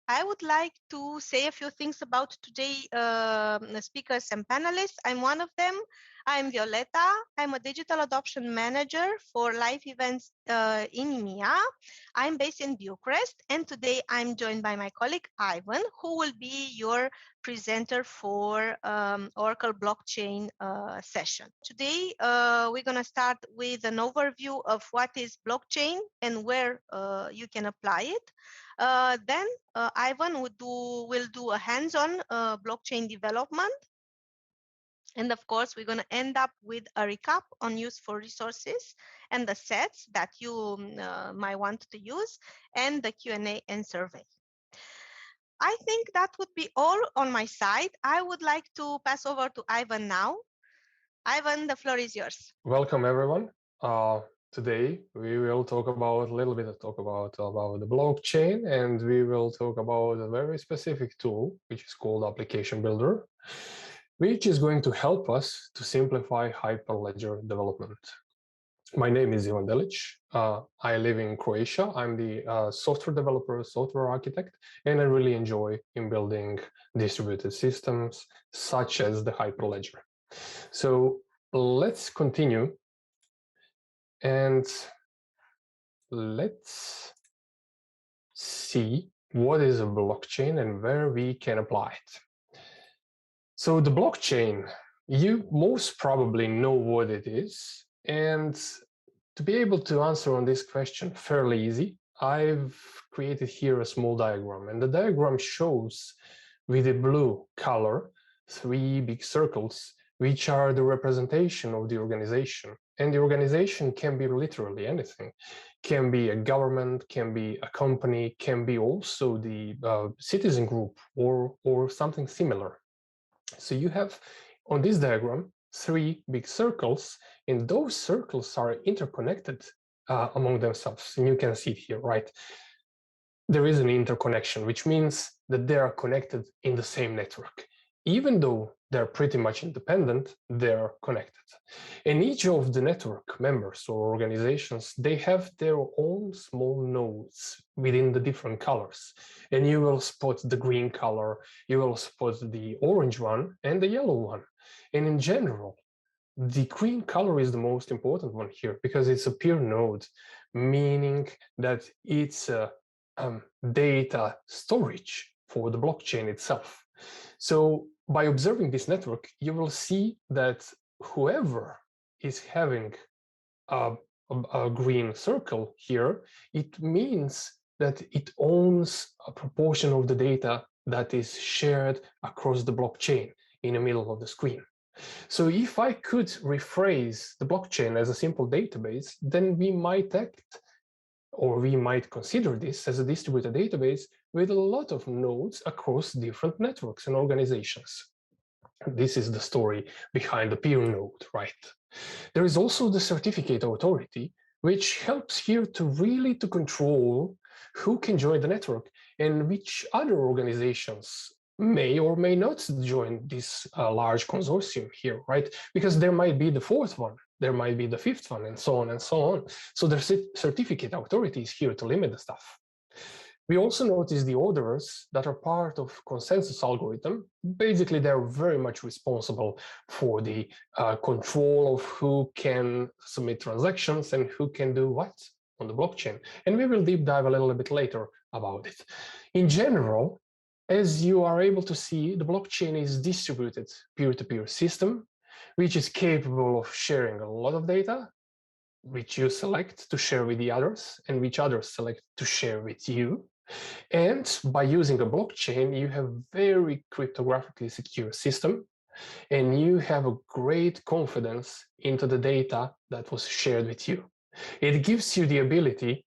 I would like to say a few things about today's speakers and panelists. I'm one of them. I'm Violeta. I'm a digital adoption manager for live events in EMEA. I'm based in Bucharest, and today I'm joined by my colleague Ivan, who will be your presenter for Oracle blockchain session. Today, we're going to start with an overview of what is blockchain and where you can apply it. Then Ivan will do a hands-on blockchain development. And of course, we're going to end up with a recap on useful resources and the sets that you might want to use, and the Q&A and survey. I think that would be all on my side. I would like to pass over to Ivan now. Ivan, the floor is yours. Welcome, everyone. Today we will talk about a little bit about the blockchain, and we will talk about a very specific tool, which is called Application Builder, which is going to help us to simplify Hyperledger development. My name is Ivan Delić. I live in Croatia. I'm the software developer, software architect, and I really enjoy in building distributed systems such as the Hyperledger. So let's continue and let's see what is a blockchain and where we can apply it. So the blockchain, you most probably know what it is. And to be able to answer on this question fairly easy, I've created here a small diagram. And the diagram shows with a blue color 3 big circles, which are the representation of the organization. And the organization can be literally anything. Can be a government, can be a company, can be also the citizen group or something similar. So you have on this diagram 3 big circles, and those circles are interconnected among themselves. And you can see it here, right? There is an interconnection, which means that they are connected in the same network. Even though they're pretty much independent, they're connected. And each of the network members or organizations, they have their own small nodes within the different colors. And you will spot the green color, you will spot the orange one and the yellow one. And in general, the green color is the most important one here because it's a peer node, meaning that it's a data storage for the blockchain itself. So by observing this network, you will see that whoever is having a green circle here, it means that it owns a proportion of the data that is shared across the blockchain in the middle of the screen. So if I could rephrase the blockchain as a simple database, then we might act, or we might consider this as a distributed database with a lot of nodes across different networks and organizations. This is the story behind the peer node, right? There is also the certificate authority, which helps here to really control who can join the network and which other organizations may or may not join this large consortium here, right? Because there might be the 4th one, there might be the 5th one, and so on and so on. So the certificate authority is here to limit the stuff. We also notice the orders that are part of consensus algorithm. Basically, they're very much responsible for the control of who can submit transactions and who can do what on the blockchain. And we will deep dive a little bit later about it. In general, as you are able to see, the blockchain is distributed peer-to-peer system, which is capable of sharing a lot of data, which you select to share with the others and which others select to share with you. And by using a blockchain, you have very cryptographically secure system, and you have a great confidence into the data that was shared with you. It gives you the ability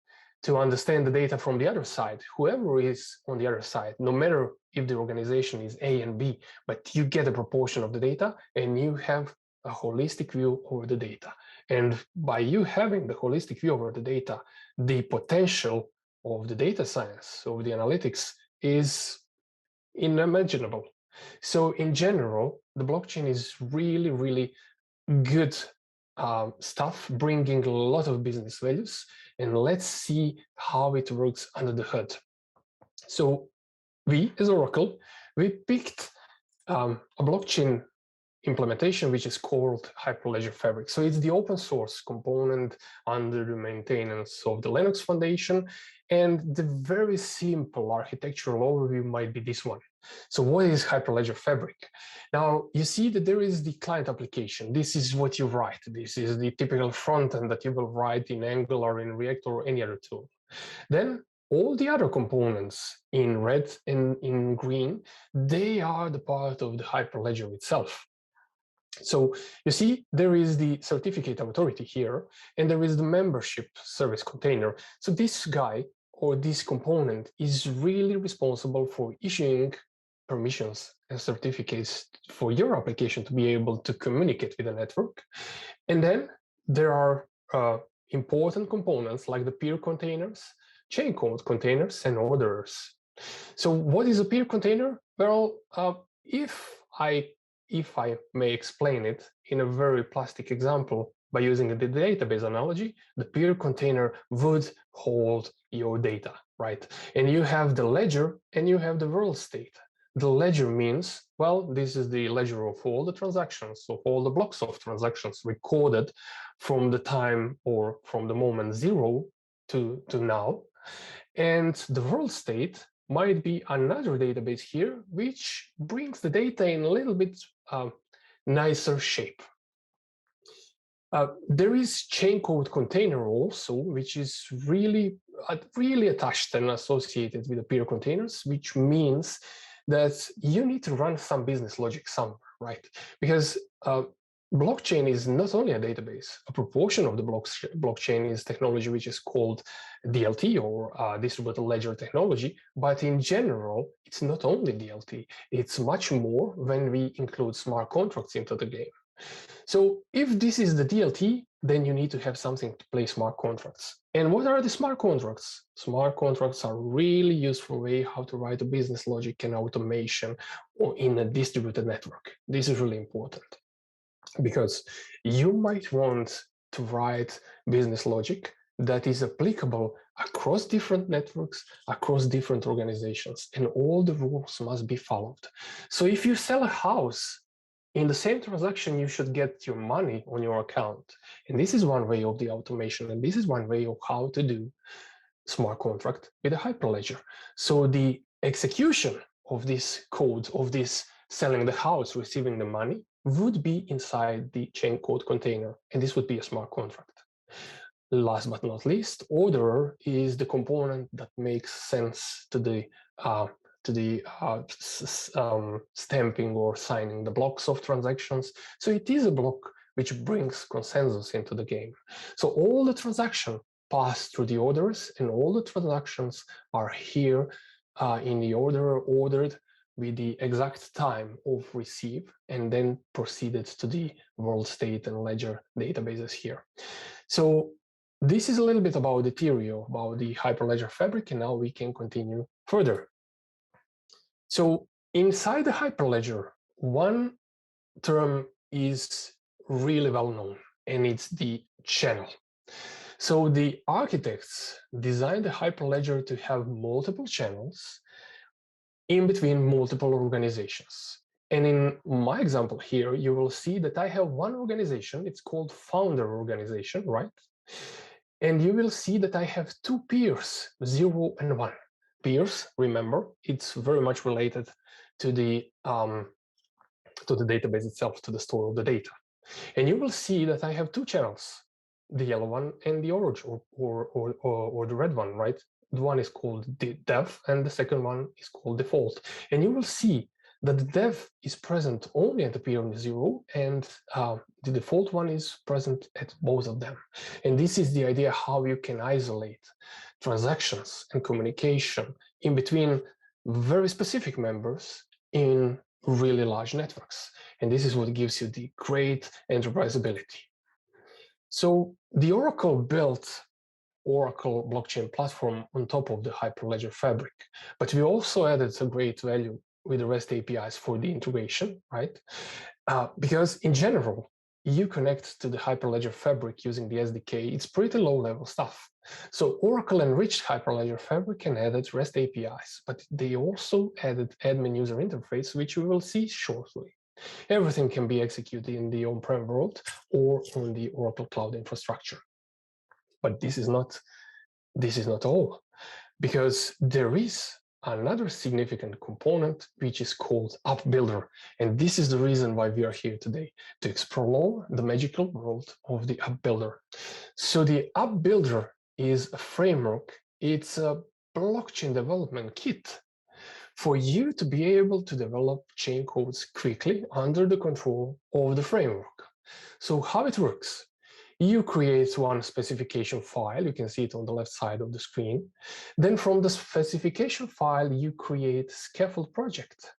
to understand the data from the other side, whoever is on the other side, no matter if the organization is A and B, but you get a proportion of the data and you have a holistic view over the data. And by you having the holistic view over the data, the potential of the data science, of the analytics, is unimaginable. So in general, the blockchain is really, really good stuff, bringing a lot of business values. And let's see how it works under the hood. So we, as Oracle, we picked a blockchain implementation which is called Hyperledger Fabric. So it's the open source component under the maintenance of the Linux Foundation. And the very simple architectural overview might be this one. So what is Hyperledger Fabric? Now, you see that there is the client application. This is what you write. This is the typical front end that you will write in Angular, in React, or any other tool. Then all the other components in red and in green, they are the part of the Hyperledger itself. So you see, there is the certificate authority here, and there is the membership service container. So this guy or this component is really responsible for issuing permissions and certificates for your application to be able to communicate with the network. And then there are important components like the peer containers, Chaincode containers, and others. So what is a peer container? Well, if I may explain it in a very plastic example by using the database analogy, the peer container would hold your data, right? And you have the ledger and you have the world state. The ledger means, well, this is the ledger of all the transactions, of all the blocks of transactions recorded from the time or from the moment 0 to now. And the world state might be another database here, which brings the data in a little bit nicer shape. There is Chaincode container also, which is really attached and associated with the peer containers, which means that you need to run some business logic somewhere, right? Because blockchain is not only a database. A proportion of the blockchain is technology which is called DLT or distributed ledger technology, but in general, it's not only DLT. It's much more when we include smart contracts into the game. So if this is the DLT, then you need to have something to play smart contracts. And what are the smart contracts? Smart contracts are really useful way how to write a business logic and automation or in a distributed network. This is really important because you might want to write business logic that is applicable across different networks, across different organizations, and all the rules must be followed. So if you sell a house, in the same transaction, you should get your money on your account. And this is one way of the automation, and this is one way of how to do smart contract with a Hyperledger. So the execution of this code, of this selling the house, receiving the money, would be inside the Chaincode container, and this would be a smart contract. Last but not least, orderer is the component that makes sense to the stamping or signing the blocks of transactions. So it is a block which brings consensus into the game. So all the transactions pass through the orders, and all the transactions are here in the order ordered with the exact time of receive, and then proceeded to the world state and ledger databases here. So this is a little bit about the theory about the Hyperledger Fabric, and now we can continue further. So inside the Hyperledger, one term is really well known, and it's the channel. So the architects designed the Hyperledger to have multiple channels in between multiple organizations. And in my example here, you will see that I have one organization, it's called founder organization, right? And you will see that I have two peers, 0 and 1. Peers, remember, it's very much related to the database itself, to the store of the data. And you will see that I have two channels, the yellow one and the orange or the red one, right? The one is called the dev and the second one is called default. And you will see that the dev is present only at the peer 0 and the default one is present at both of them. And this is the idea how you can isolate transactions and communication in between very specific members in really large networks. And this is what gives you the great enterprisability. So the Oracle built Oracle blockchain platform on top of the Hyperledger Fabric, but we also added a great value with the REST APIs for the integration, right? Because in general, you connect to the Hyperledger fabric using the SDK, it's pretty low-level stuff. So Oracle enriched Hyperledger fabric and added REST APIs, but they also added admin user interface, which we will see shortly. Everything can be executed in the on-prem world or on the Oracle Cloud infrastructure. But this is not all, because there is another significant component which is called appbuilder, and this is the reason why we are here today, to explore the magical world of the appbuilder. So the appbuilder is a framework, it's a blockchain development kit for you to be able to develop chain codes quickly under the control of the framework. So how it works? You create one specification file, you can see it on the left side of the screen. Then from the specification file, you create scaffold project.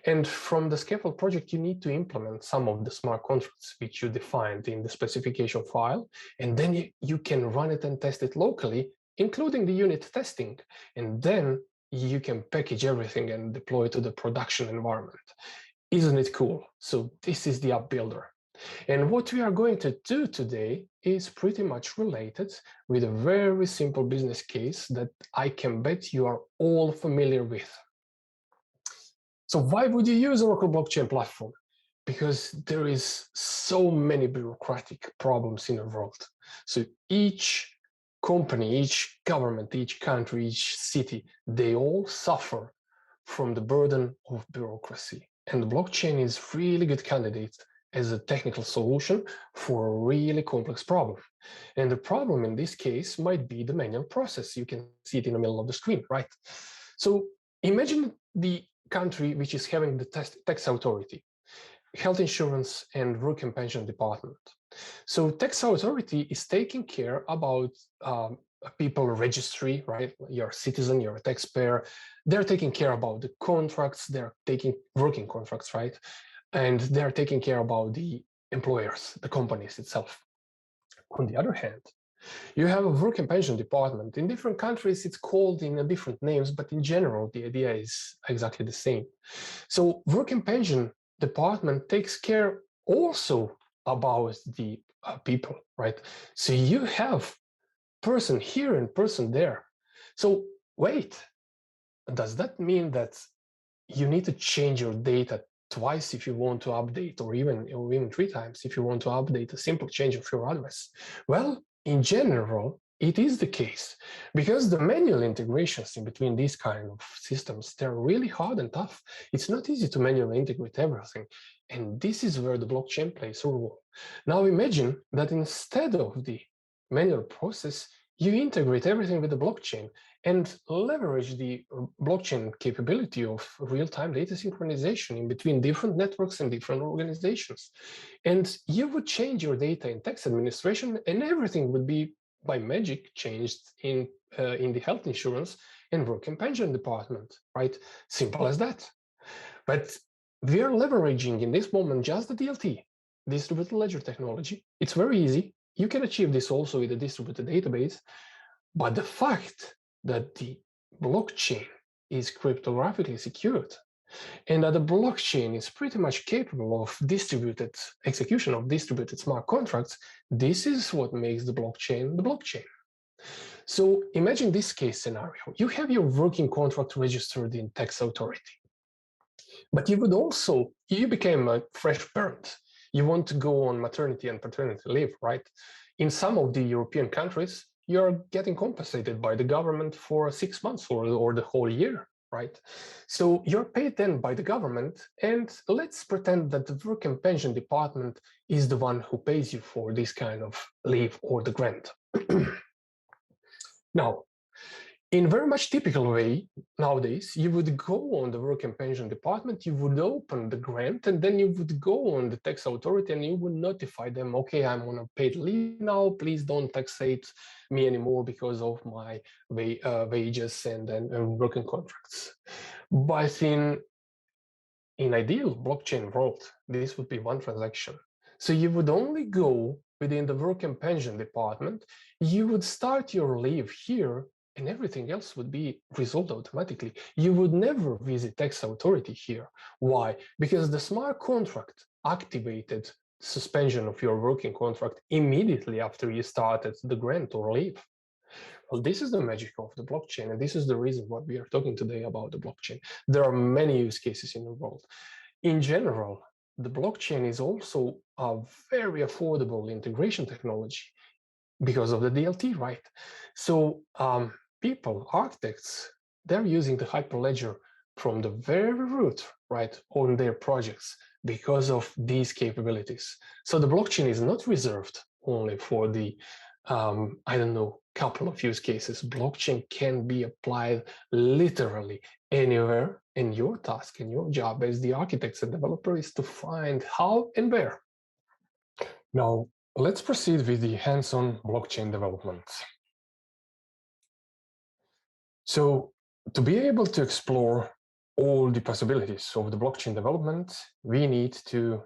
And from the scaffold project, you need to implement some of the smart contracts which you defined in the specification file. And then you can run it and test it locally, including the unit testing. And then you can package everything and deploy to the production environment. Isn't it cool? So this is the appbuilder. And what we are going to do today is pretty much related with a very simple business case that I can bet you are all familiar with. So why would you use Oracle Blockchain Platform? Because there is so many bureaucratic problems in the world. So each company, each government, each country, each city, they all suffer from the burden of bureaucracy. And the blockchain is really good candidate as a technical solution for a really complex problem. And the problem in this case might be the manual process. You can see it in the middle of the screen, right? So imagine the country which is having the tax authority, health insurance and work and pension department. So tax authority is taking care about people registry, right? You're a citizen, you're a taxpayer. They're taking care about the contracts, they're taking working contracts, right? And they're taking care about the employers, the companies itself. On the other hand, you have a work and pension department. In different countries, it's called in different names, but in general, the idea is exactly the same. So work and pension department takes care also about the people, right? So you have person here and person there. So wait, does that mean that you need to change your data twice if you want to update, or even 3 times if you want to update a simple change of your address? Well, in general, it is the case, because the manual integrations in between these kind of systems, they're really hard and tough. It's not easy to manually integrate everything. And this is where the blockchain plays a role. Now imagine that instead of the manual process, you integrate everything with the blockchain and leverage the blockchain capability of real-time data synchronization in between different networks and different organizations. And you would change your data in tax administration, and everything would be by magic changed in the health insurance and work and pension department, right? Simple as that. But we are leveraging in this moment just the DLT, distributed ledger technology. It's very easy. You can achieve this also with a distributed database, but the fact that the blockchain is cryptographically secured and that the blockchain is pretty much capable of distributed execution of distributed smart contracts, this is what makes the blockchain the blockchain. So imagine this case scenario. You have your working contract registered in tax authority, but you became a fresh parent. You want to go on maternity and paternity leave, right? In some of the European countries, you're getting compensated by the government for 6 months or the whole year, right? So you're paid then by the government, and let's pretend that the work and pension department is the one who pays you for this kind of leave or the grant. Now, in very much typical way nowadays, you would go on the work and pension department, you would open the grant, and then you would go on the tax authority and you would notify them, okay, I'm on a paid leave now, please don't taxate me anymore because of my wages and working contracts. But in ideal blockchain world, this would be one transaction. So you would only go within the work and pension department, you would start your leave here, and everything else would be resolved automatically. You would never visit tax authority here. Why? Because the smart contract activated suspension of your working contract immediately after you started the grant or leave. Well, this is the magic of the blockchain, and this is the reason why we are talking today about the blockchain. There are many use cases in the world. In general, the blockchain is also a very affordable integration technology because of the DLT, right? So people, architects, they're using the Hyperledger from the very root, right, on their projects because of these capabilities. So the blockchain is not reserved only for the, I don't know, couple of use cases. Blockchain can be applied literally anywhere, and your task and your job as the architects and developer is to find how and where. Now, let's proceed with the hands-on blockchain development. So, to be able to explore all the possibilities of the blockchain development, we need to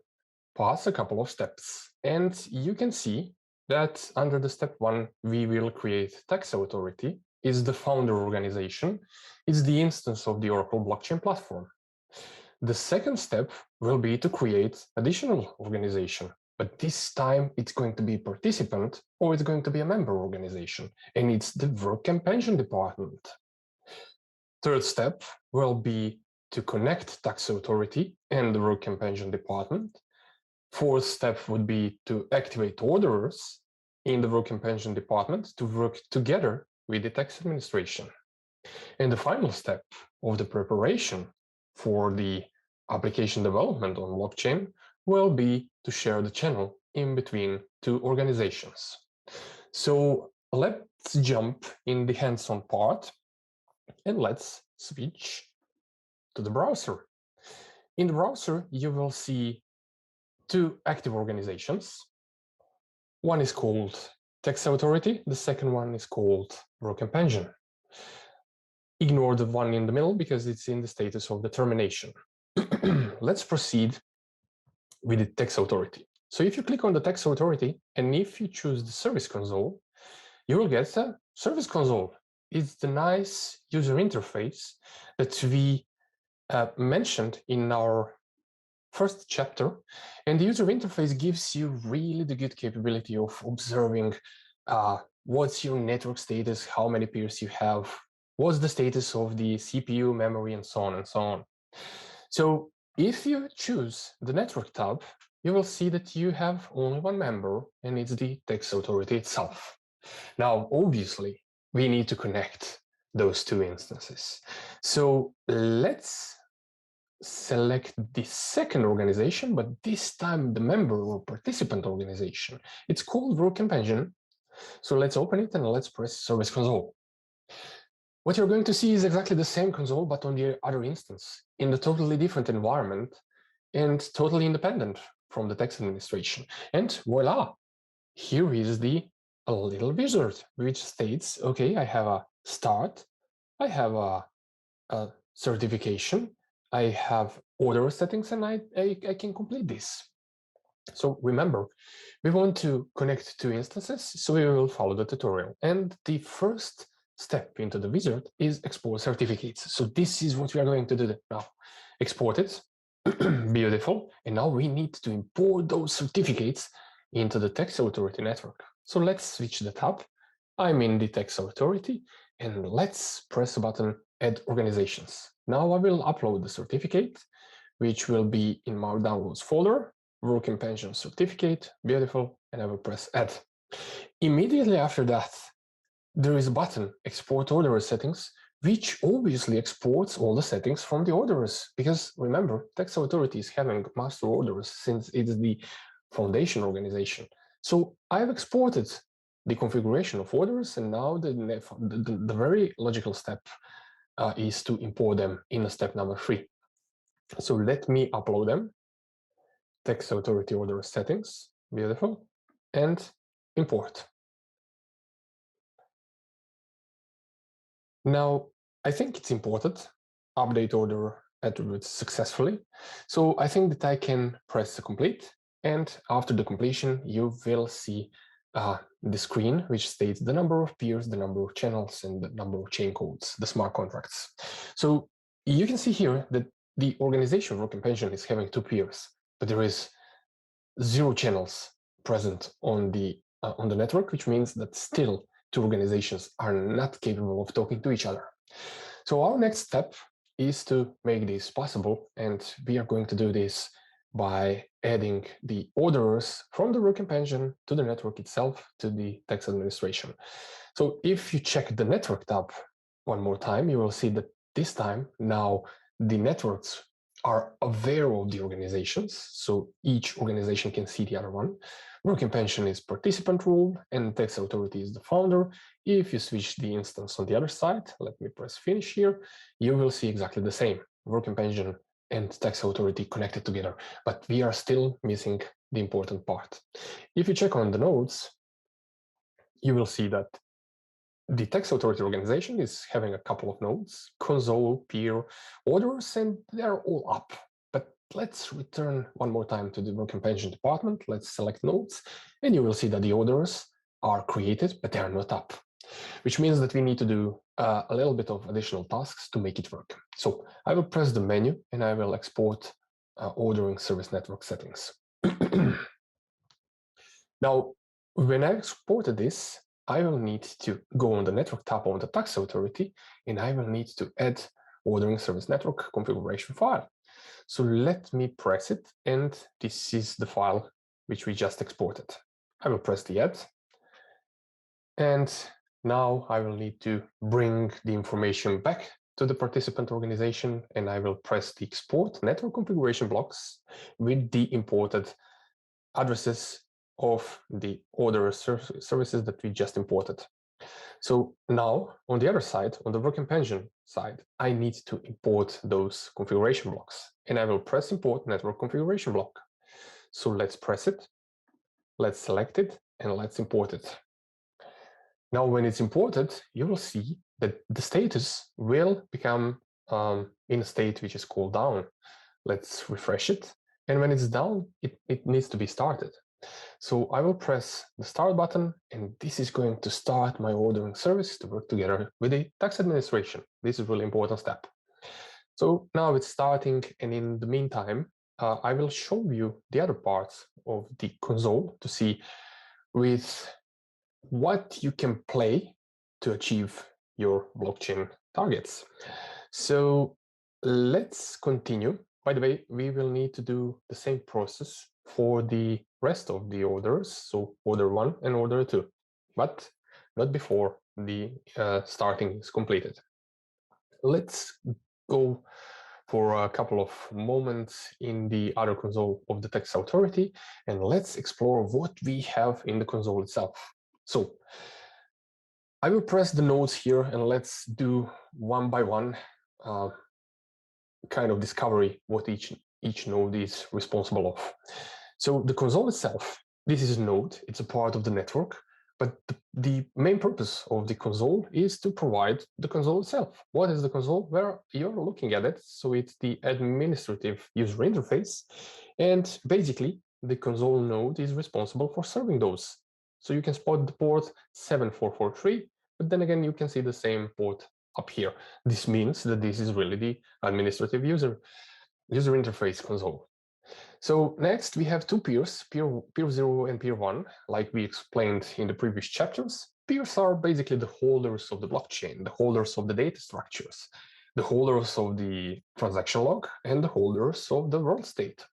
pass a couple of steps. And you can see that under the step 1, we will create tax authority. It's the founder organization. It's the instance of the Oracle blockchain platform. The second step will be to create additional organization, but this time it's going to be participant or it's going to be a member organization, and it's the work and pension department. Third step will be to connect tax authority and the work and pension department. Fourth step would be to activate orderers in the work and pension department to work together with the tax administration. And the final step of the preparation for the application development on blockchain will be to share the channel in between two organizations. So let's jump in the hands-on part and let's switch to the browser. In the browser, you will see two active organizations. One is called Tax Authority, the second one is called Work and Pension. Ignore the one in the middle because it's in the status of the termination. Let's proceed with the Tax Authority. So if you click on the Tax Authority and if you choose the Service Console, you will get a Service Console. It's the nice user interface that we mentioned in our first chapter, and the user interface gives you really the good capability of observing what's your network status, how many peers you have, what's the status of the CPU, memory, and so on and so on. So if you choose the network tab, you will see that you have only one member, and it's the tax authority itself. Now, obviously, we need to connect those two instances. So let's select the second organization, but this time the member or participant organization. It's called Work and Pension. So let's open it and let's press Service Console. What you're going to see is exactly the same console, but on the other instance, in a totally different environment and totally independent from the tax administration. And voila, here is a little wizard which states, okay, I have a start, I have a certification, I have order settings, and I can complete this. So remember, we want to connect two instances, so we will follow the tutorial. And the first step into the wizard is export certificates. So this is what we are going to do now. Export it, beautiful. And now we need to import those certificates into the tax authority network. So let's switch the tab. I'm in the tax authority, and let's press the button Add Organizations. Now I will upload the certificate, which will be in my downloads folder, Work and Pension certificate, beautiful, and I will press Add. Immediately after that, there is a button, Export Orderer Settings, which obviously exports all the settings from the orderers, because remember, tax authority is having master orderers since it's the foundation organization. So I've exported the configuration of orders, and now the very logical step is to import them in step number 3. So let me upload them. Tax authority order settings, beautiful, and import. Now, I think it's imported, update order attributes successfully. So I think that I can press complete, and after the completion, you will see the screen which states the number of peers, the number of channels, and the number of chain codes, the smart contracts. So you can see here that the organization Work and Pension is having 2 peers, but there is 0 channels present on the network, which means that still 2 organizations are not capable of talking to each other. So our next step is to make this possible, and we are going to do this by adding the orderers from the working engine to the network itself, to the text administration. So if you check the network tab one more time, you will see that this time now the networks are aware of the organizations, so each organization can see the other one. Working pension is participant role, and text authority is the founder. If you switch the instance on the other side, let me press finish here, you will see exactly the same. Working pension and text authority connected together, but we are still missing the important part. If you check on the nodes, you will see that the text authority organization is having a couple of nodes, console, peer, orders, and they're all up. But let's return one more time to the working pension department. Let's select nodes, and you will see that the orders are created, but they are not up, which means that we need to do a little bit of additional tasks to make it work. So I will press the menu, and I will export ordering service network settings. Now, when I exported this, I will need to go on the network tab on the tax authority, and I will need to add ordering service network configuration file. So let me press it, and this is the file which we just exported. I will press the add, and now I will need to bring the information back to the participant organization, and I will press the export network configuration blocks with the imported addresses of the order services that we just imported. So now on the other side, on the working pension side, I need to import those configuration blocks, and I will press import network configuration block. So let's press it, let's select it, and let's import it. Now when it's imported, you will see that the status will become in a state which is called down. Let's refresh it, and when it's down, it needs to be started. So I will press the start button, and this is going to start my ordering service to work together with the tax administration. This is a really important step. So now it's starting, and in the meantime, I will show you the other parts of the console to see with what you can play to achieve your blockchain targets. So let's continue. By the way, we will need to do the same process for the rest of the orders, so order 1 and order 2, but not before the starting is completed. Let's go for a couple of moments in the other console of the tax authority, and let's explore what we have in the console itself. So I will press the nodes here, and let's do one by one kind of discovery what each node is responsible of. So the console itself, this is a node, it's a part of the network, but the main purpose of the console is to provide the console itself. What is the console? Where you're looking at it, so it's the administrative user interface, and basically the console node is responsible for serving those. So you can spot the port 7443, but then again you can see the same port up here. This means that this is really the administrative user interface console. So next we have 2 peers, peer 0 and peer 1, like we explained in the previous chapters. Peers are basically the holders of the blockchain, the holders of the data structures, the holders of the transaction log, and the holders of the world state.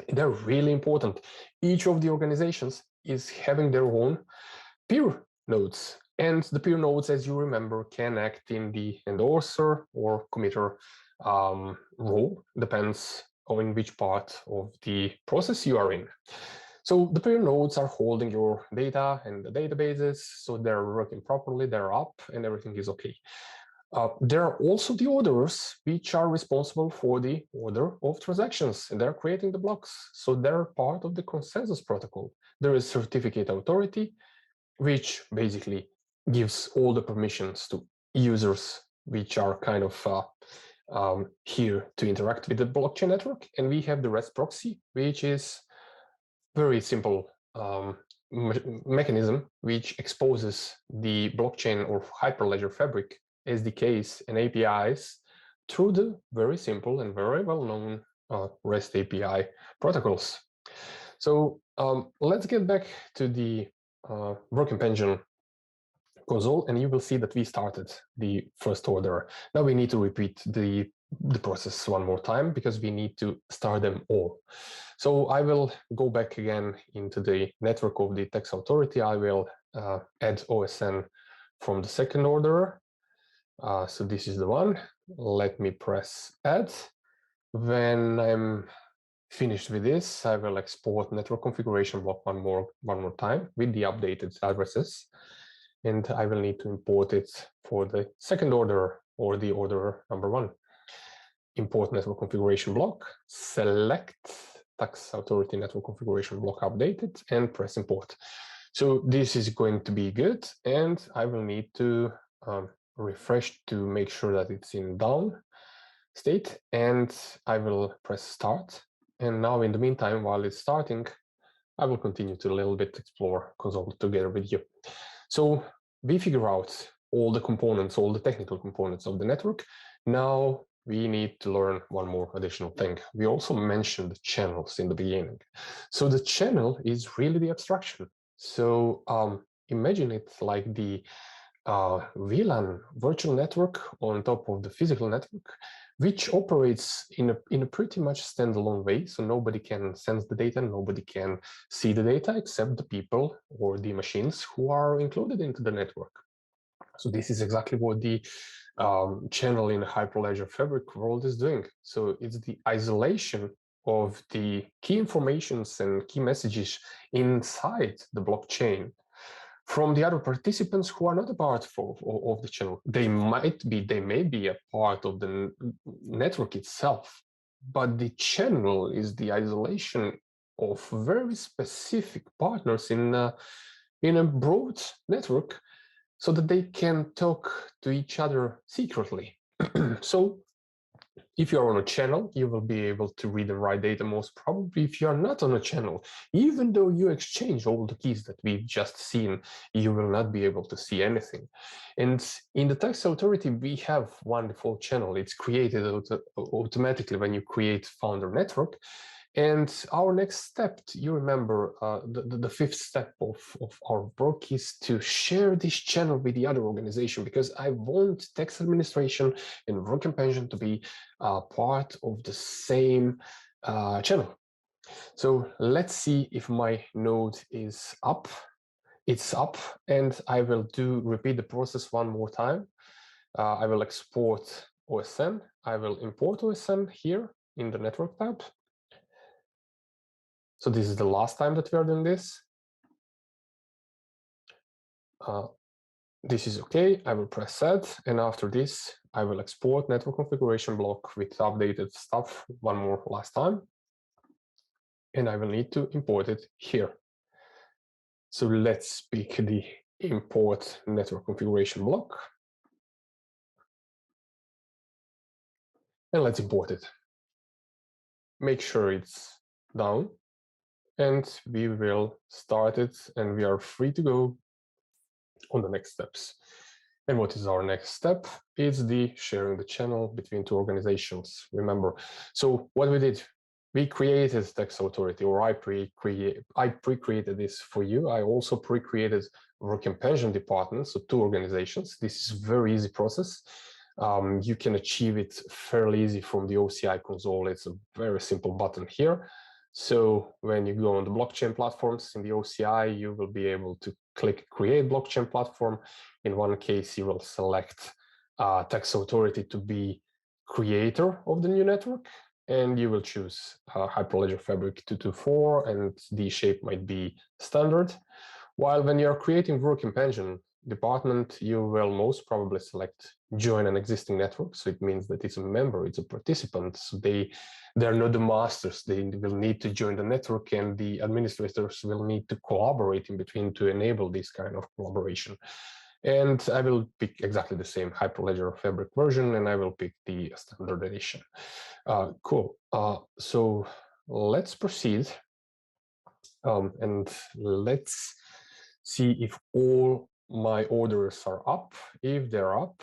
They're really important. Each of the organizations is having their own peer nodes. And the peer nodes, as you remember, can act in the endorser or committer role, depends on which part of the process you are in. So the peer nodes are holding your data and the databases, so they're working properly, they're up, and everything is okay. There are also the orders, which are responsible for the order of transactions, and they're creating the blocks, so they're part of the consensus protocol. There is certificate authority, which basically gives all the permissions to users which are kind of here to interact with the blockchain network. And we have the REST proxy, which is very simple mechanism which exposes the blockchain or Hyperledger fabric SDKs and APIs through the very simple and very well-known REST API protocols. So let's get back to the Working Engine console, and you will see that we started the first order. Now we need to repeat the process one more time because we need to start them all. So I will go back again into the network of the tax authority. I will add OSN from the second order. So this is the one. Let me press add. When I'm finished with this, I will export network configuration block one more time with the updated addresses. And I will need to import it for the second order or the order number 1. Import network configuration block, select tax authority network configuration block updated, and press import. So this is going to be good, and I will need to refresh to make sure that it's in down state, and I will press start. And now in the meantime, while it's starting, I will continue to a little bit explore console together with you. So we figure out all the components, all the technical components of the network. Now we need to learn one more additional thing. We also mentioned the channels in the beginning. So the channel is really the abstraction. So imagine it like the VLAN virtual network on top of the physical network, which operates in a pretty much standalone way. So nobody can sense the data, nobody can see the data except the people or the machines who are included into the network. So this is exactly what the channel in the Hyperledger Fabric world is doing. So it's the isolation of the key informations and key messages inside the blockchain from the other participants who are not a part of the channel. They may be a part of the network itself, but the channel is the isolation of very specific partners in a broad network, so that they can talk to each other secretly. So if you're on a channel, you will be able to read and write data. Most probably, if you're not on a channel, even though you exchange all the keys that we've just seen, you will not be able to see anything. And in the tax authority, we have one default channel. It's created automatically when you create founder network. And our next step, you remember, the fifth step of our work is to share this channel with the other organization, because I want tax administration and working pension to be part of the same channel. So let's see if my node is up. It's up, and I will repeat the process one more time. I will export OSN. I will import OSN here in the network tab. So this is the last time that we are doing this. This is okay. I will press set, and after this, I will export network configuration block with updated stuff one more last time. And I will need to import it here. So let's pick the import network configuration block. And let's import it. Make sure it's down, and we will start it, and we are free to go on the next steps. And what is our next step? It's the sharing the channel between two organizations. Remember, so what we did, we created tax authority, or I pre-created this for you. I also pre-created working pension department, so two organizations. This is a very easy process. You can achieve it fairly easy from the OCI console. It's a very simple button here. So when you go on the blockchain platforms in the OCI, you will be able to click create blockchain platform. In one case, you will select tax authority to be creator of the new network, and you will choose Hyperledger Fabric 224, and the shape might be standard. While when you're creating working pension department, you will most probably select join an existing network. So it means that it's a member, it's a participant. So they're not the masters. They will need to join the network, and the administrators will need to collaborate in between to enable this kind of collaboration. And I will pick exactly the same Hyperledger Fabric version, and I will pick the standard edition. Cool. So let's proceed, and let's see if all my orders are up. If they're up,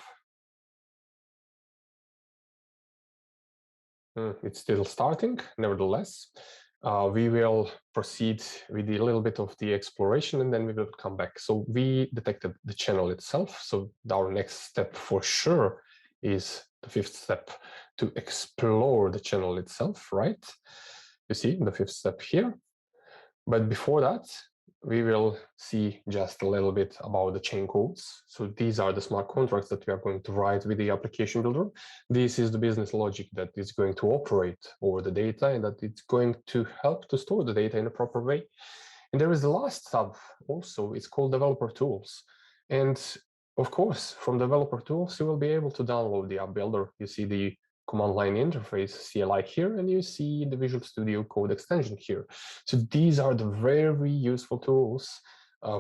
it's still starting, nevertheless. we will proceed with a little bit of the exploration, and then we will come back. So we detected the channel itself. So our next step for sure is the fifth step, to explore the channel itself, right? You see the fifth step here. But before that, we will see just a little bit about the chain codes. So these are the smart contracts that we are going to write with the application builder. This is the business logic that is going to operate over the data, and that it's going to help to store the data in a proper way. And there is the last tab also, it's called developer tools. And of course, from developer tools, you will be able to download the app builder. You see the command line interface CLI here, and you see the Visual Studio Code extension here. So these are the very useful tools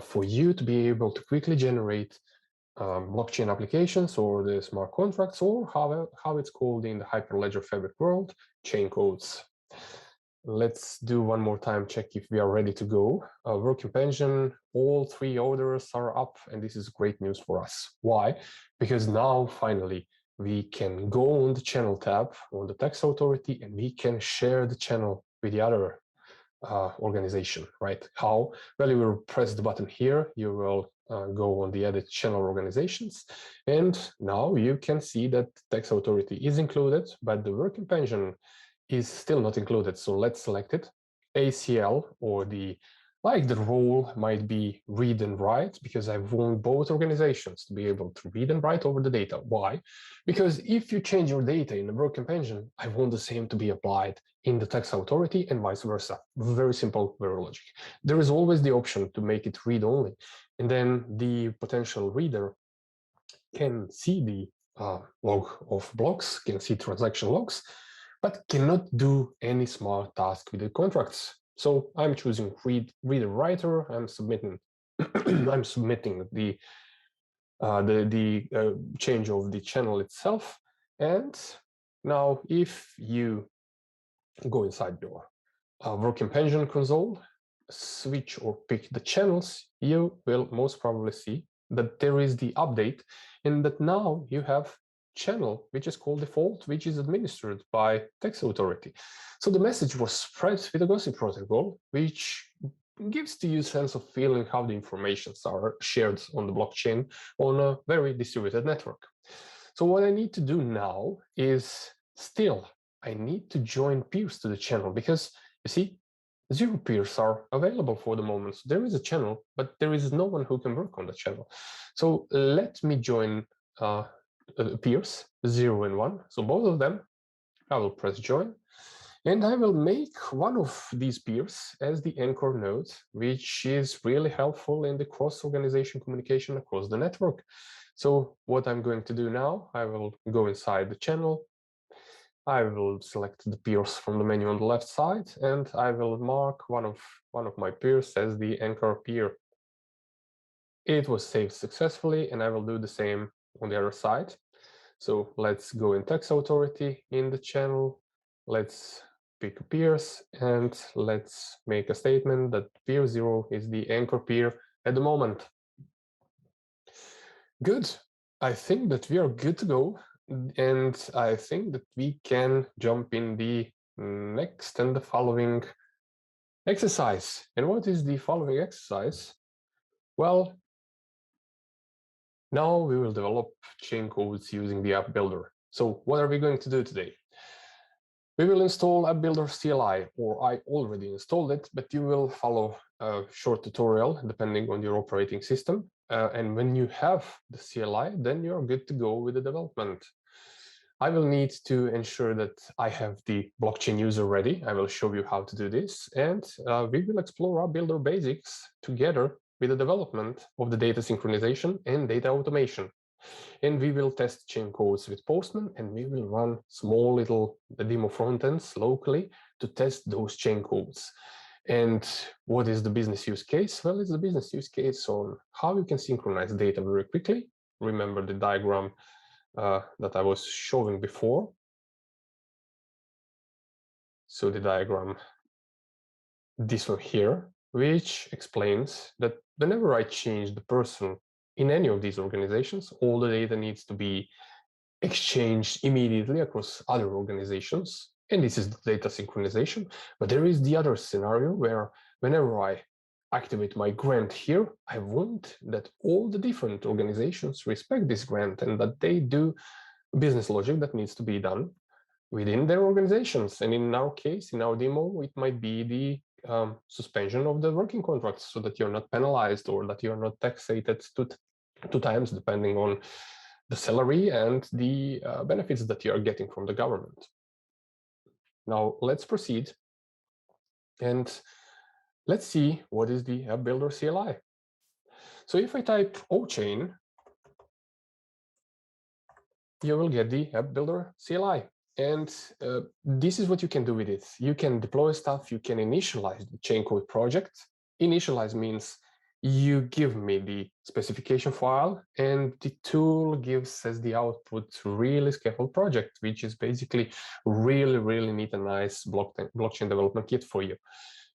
for you to be able to quickly generate blockchain applications, or the smart contracts, or how it's called in the Hyperledger Fabric world, chain codes. Let's do one more time check if we are ready to go. Working pension, all three orders are up, and this is great news for us. Why? Because now finally we can go on the channel tab on the tax authority, and we can share the channel with the other organization, right? How? Well, you will press the button here, you will go on the edit channel organizations, and now you can see that tax authority is included, but the working pension is still not included. So let's select it. ACL, or the role might be read and write, because I want both organizations to be able to read and write over the data. Why? Because if you change your data in the working pension, I want the same to be applied in the tax authority, and vice versa. Very simple, very logic. There is always the option to make it read only, and then the potential reader can see the log of blocks, can see transaction logs, but cannot do any smart task with the contracts. So I'm choosing reader writer. I'm submitting I'm submitting the change of the channel itself. And now if you go inside your working pension console, switch or pick the channels, you will most probably see that there is the update, and that now you have channel which is called default, which is administered by tax authority. So the message was spread with a gossip protocol, which gives to you a sense of feeling how the informations are shared on the blockchain on a very distributed network. So what I need to do now is I need to join peers to the channel, because you see, 0 peers are available for the moment. So there is a channel, but there is no one who can work on the channel. So let me join peers 0 and 1. So both of them, I will press join, and I will make one of these peers as the anchor node, which is really helpful in the cross-organization communication across the network. So what I'm going to do now, I will go inside the channel. I will select the peers from the menu on the left side, and I will mark one of my peers as the anchor peer. It was saved successfully, and I will do the same on the other side. So let's go in tax authority in the channel. Let's pick peers, and let's make a statement that peer 0 is the anchor peer at the moment. Good. I think that we are good to go. And I think that we can jump in the next and the following exercise. And what is the following exercise? Well, now we will develop chain codes using the app builder. So what are we going to do today? We will install app builder CLI, or I already installed it, but you will follow a short tutorial depending on your operating system. And when you have the CLI, then you're good to go with the development. I will need to ensure that I have the blockchain user ready. I will show you how to do this, and we will explore app builder basics together with the development of the data synchronization and data automation. And we will test chain codes with Postman, and we will run small little demo frontends locally to test those chain codes. And what is the business use case? Well, it's the business use case on how you can synchronize data very quickly. Remember the diagram that I was showing before. So the diagram, this one here, which explains that whenever I change the person in any of these organizations, all the data needs to be exchanged immediately across other organizations. And this is the data synchronization. But there is the other scenario where whenever I activate my grant here, I want that all the different organizations respect this grant and that they do business logic that needs to be done within their organizations. And in our case, in our demo, it might be the suspension of the working contracts so that you're not penalized or that you're not taxated two times, depending on the salary and the benefits that you are getting from the government. Now let's proceed and let's see what is the app builder CLI. So if I type ochain, you will get the app builder CLI. And this is what you can do with it. You can deploy stuff, you can initialize the Chaincode project. Initialize means you give me the specification file and the tool gives as the output really scaffold project, which is basically really neat and nice blockchain development kit for you.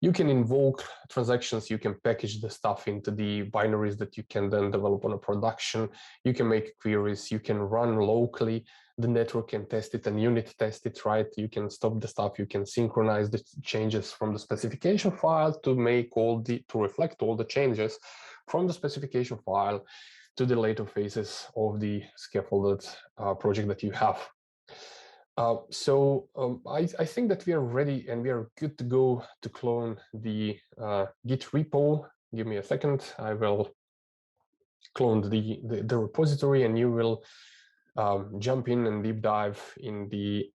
You can invoke transactions, you can package the stuff into the binaries that you can then develop on a production. You can make queries, you can run locally, the network can test it and unit test it, right? You can stop the stuff, you can synchronize the changes from the specification file to reflect all the changes from the specification file to the later phases of the scaffolded project that you have. I think that we are ready and we are good to go to clone the Git repo. Give me a second. I will clone the repository and you will jump in and deep dive in the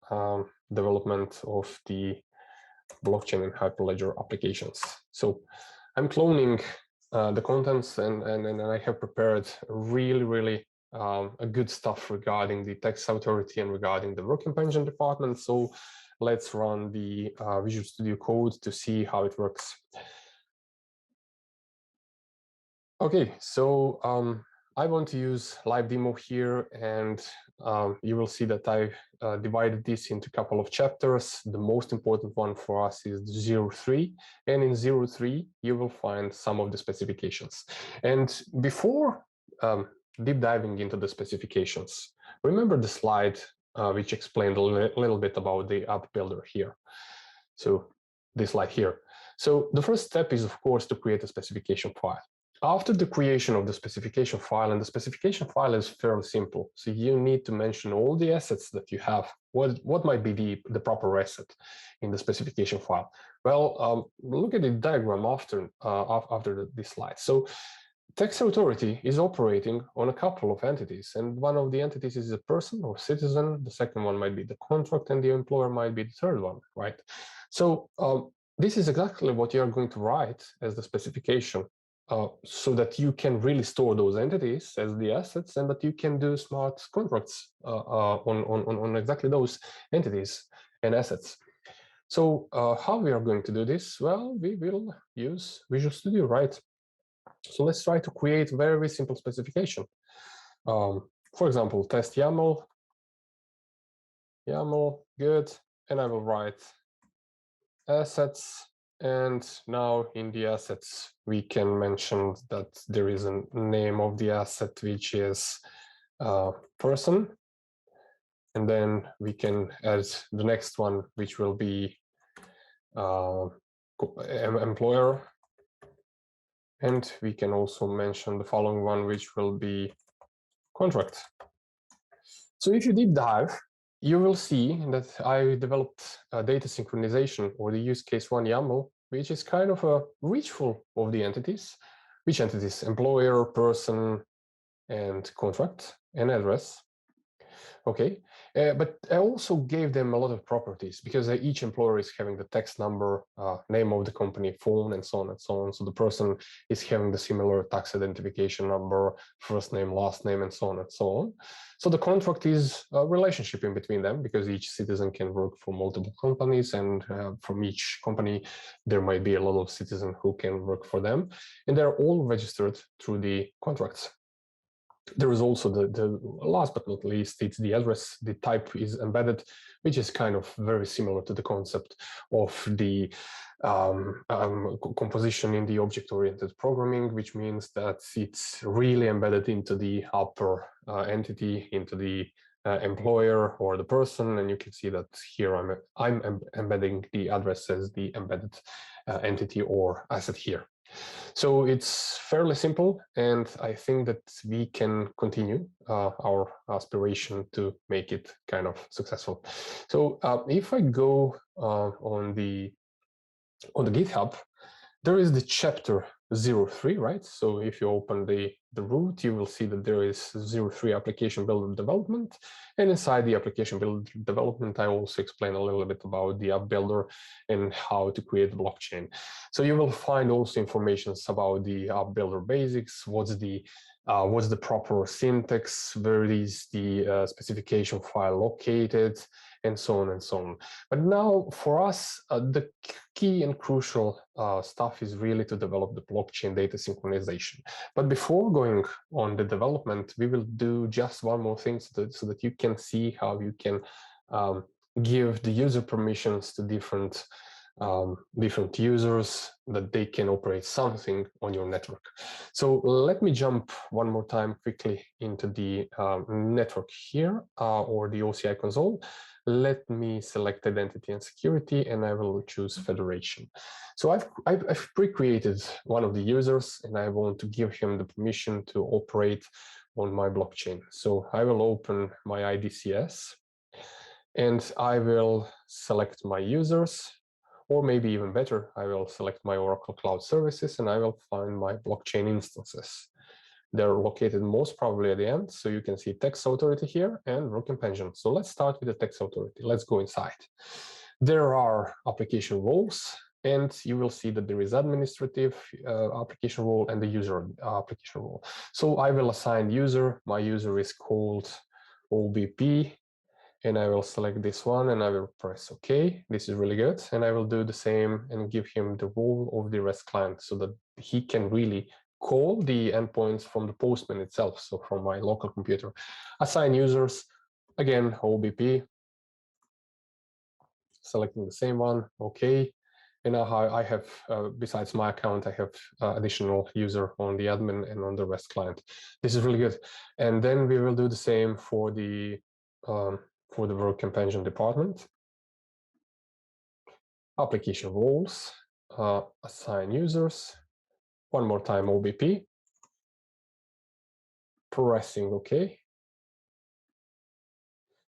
development of the blockchain and Hyperledger applications. So I'm cloning the contents and I have prepared really a good stuff regarding the tax authority and regarding the working pension department. So let's run the Visual Studio Code to see how it works. Okay, so I want to use live demo here, and you will see that I divided this into a couple of chapters. The most important one for us is 0.3, and in 0.3 you will find some of the specifications. And before deep diving into the specifications, remember the slide which explained a little bit about the app builder here. So this slide here. So the first step is, of course, to create a specification file. After the creation of the specification file, and the specification file is fairly simple, so you need to mention all the assets that you have. What might be the proper asset in the specification file? Well, look at the diagram after this slide. So tax authority is operating on a couple of entities, and one of the entities is a person or citizen. The second one might be the contract, and the employer might be the third one, right? So this is exactly what you are going to write as the specification. So that you can really store those entities as the assets and that you can do smart contracts on exactly those entities and assets. So how we are going to do this? Well, we will use Visual Studio, right? So let's try to create a very simple specification. For example, test YAML, good, and I will write assets. And now in the assets, we can mention that there is a name of the asset, which is person. And then we can add the next one, which will be employer. And we can also mention the following one, which will be contract. So if you deep dive, you will see that I developed a data synchronization, or the use case one YAML, which is kind of a reachful of the entities. Which entities? Employer, person, and contract, and address. Okay, but I also gave them a lot of properties because each employer is having the tax number, name of the company, phone, and so on and so on. So the person is having the similar tax identification number, first name, last name, and so on and so on. So the contract is a relationship in between them because each citizen can work for multiple companies, and from each company, there might be a lot of citizens who can work for them, and they're all registered through the contracts. There is also the last but not least, it's the address. The type is embedded, which is kind of very similar to the concept of the composition in the object-oriented programming, which means that it's really embedded into the upper entity, into the employer or the person. And you can see that here I'm embedding the address as the embedded entity or asset here. So it's fairly simple, and I think that we can continue our aspiration to make it kind of successful. So if I go on the GitHub, there is the chapter 03, right? So if you open the root, you will see that there is 03 application builder development. And inside the application builder development, I also explain a little bit about the app builder and how to create the blockchain. So you will find also information about the app builder basics, what's the proper syntax, where is the specification file located, and so on and so on. But now for us, the key and crucial stuff is really to develop the blockchain data synchronization. But before going on the development, we will do just one more thing so that you can see how you can give the user permissions to different users, that they can operate something on your network. So let me jump one more time quickly into the network here, or the OCI console. Let me select identity and security, and I will choose federation. So I've pre-created one of the users, and I want to give him the permission to operate on my blockchain. So I will open my IDCS, and I will select my users. Or maybe even better, I will select my Oracle Cloud Services, and I will find my blockchain instances. They're located most probably at the end. So you can see tax authority here and working pension. So let's start with the tax authority. Let's go inside. There are application roles, and you will see that there is administrative application role and the user application role. So I will assign user. My user is called OBP. And I will select this one, and I will press OK. This is really good. And I will do the same and give him the role of the REST client so that he can really call the endpoints from the Postman itself, so from my local computer. Assign users, again, OBP. Selecting the same one, OK. And now I have, besides my account, I have additional user on the admin and on the REST client. This is really good. And then we will do the same for the work and pension department. Application roles, assign users, one more time OBP, pressing OK,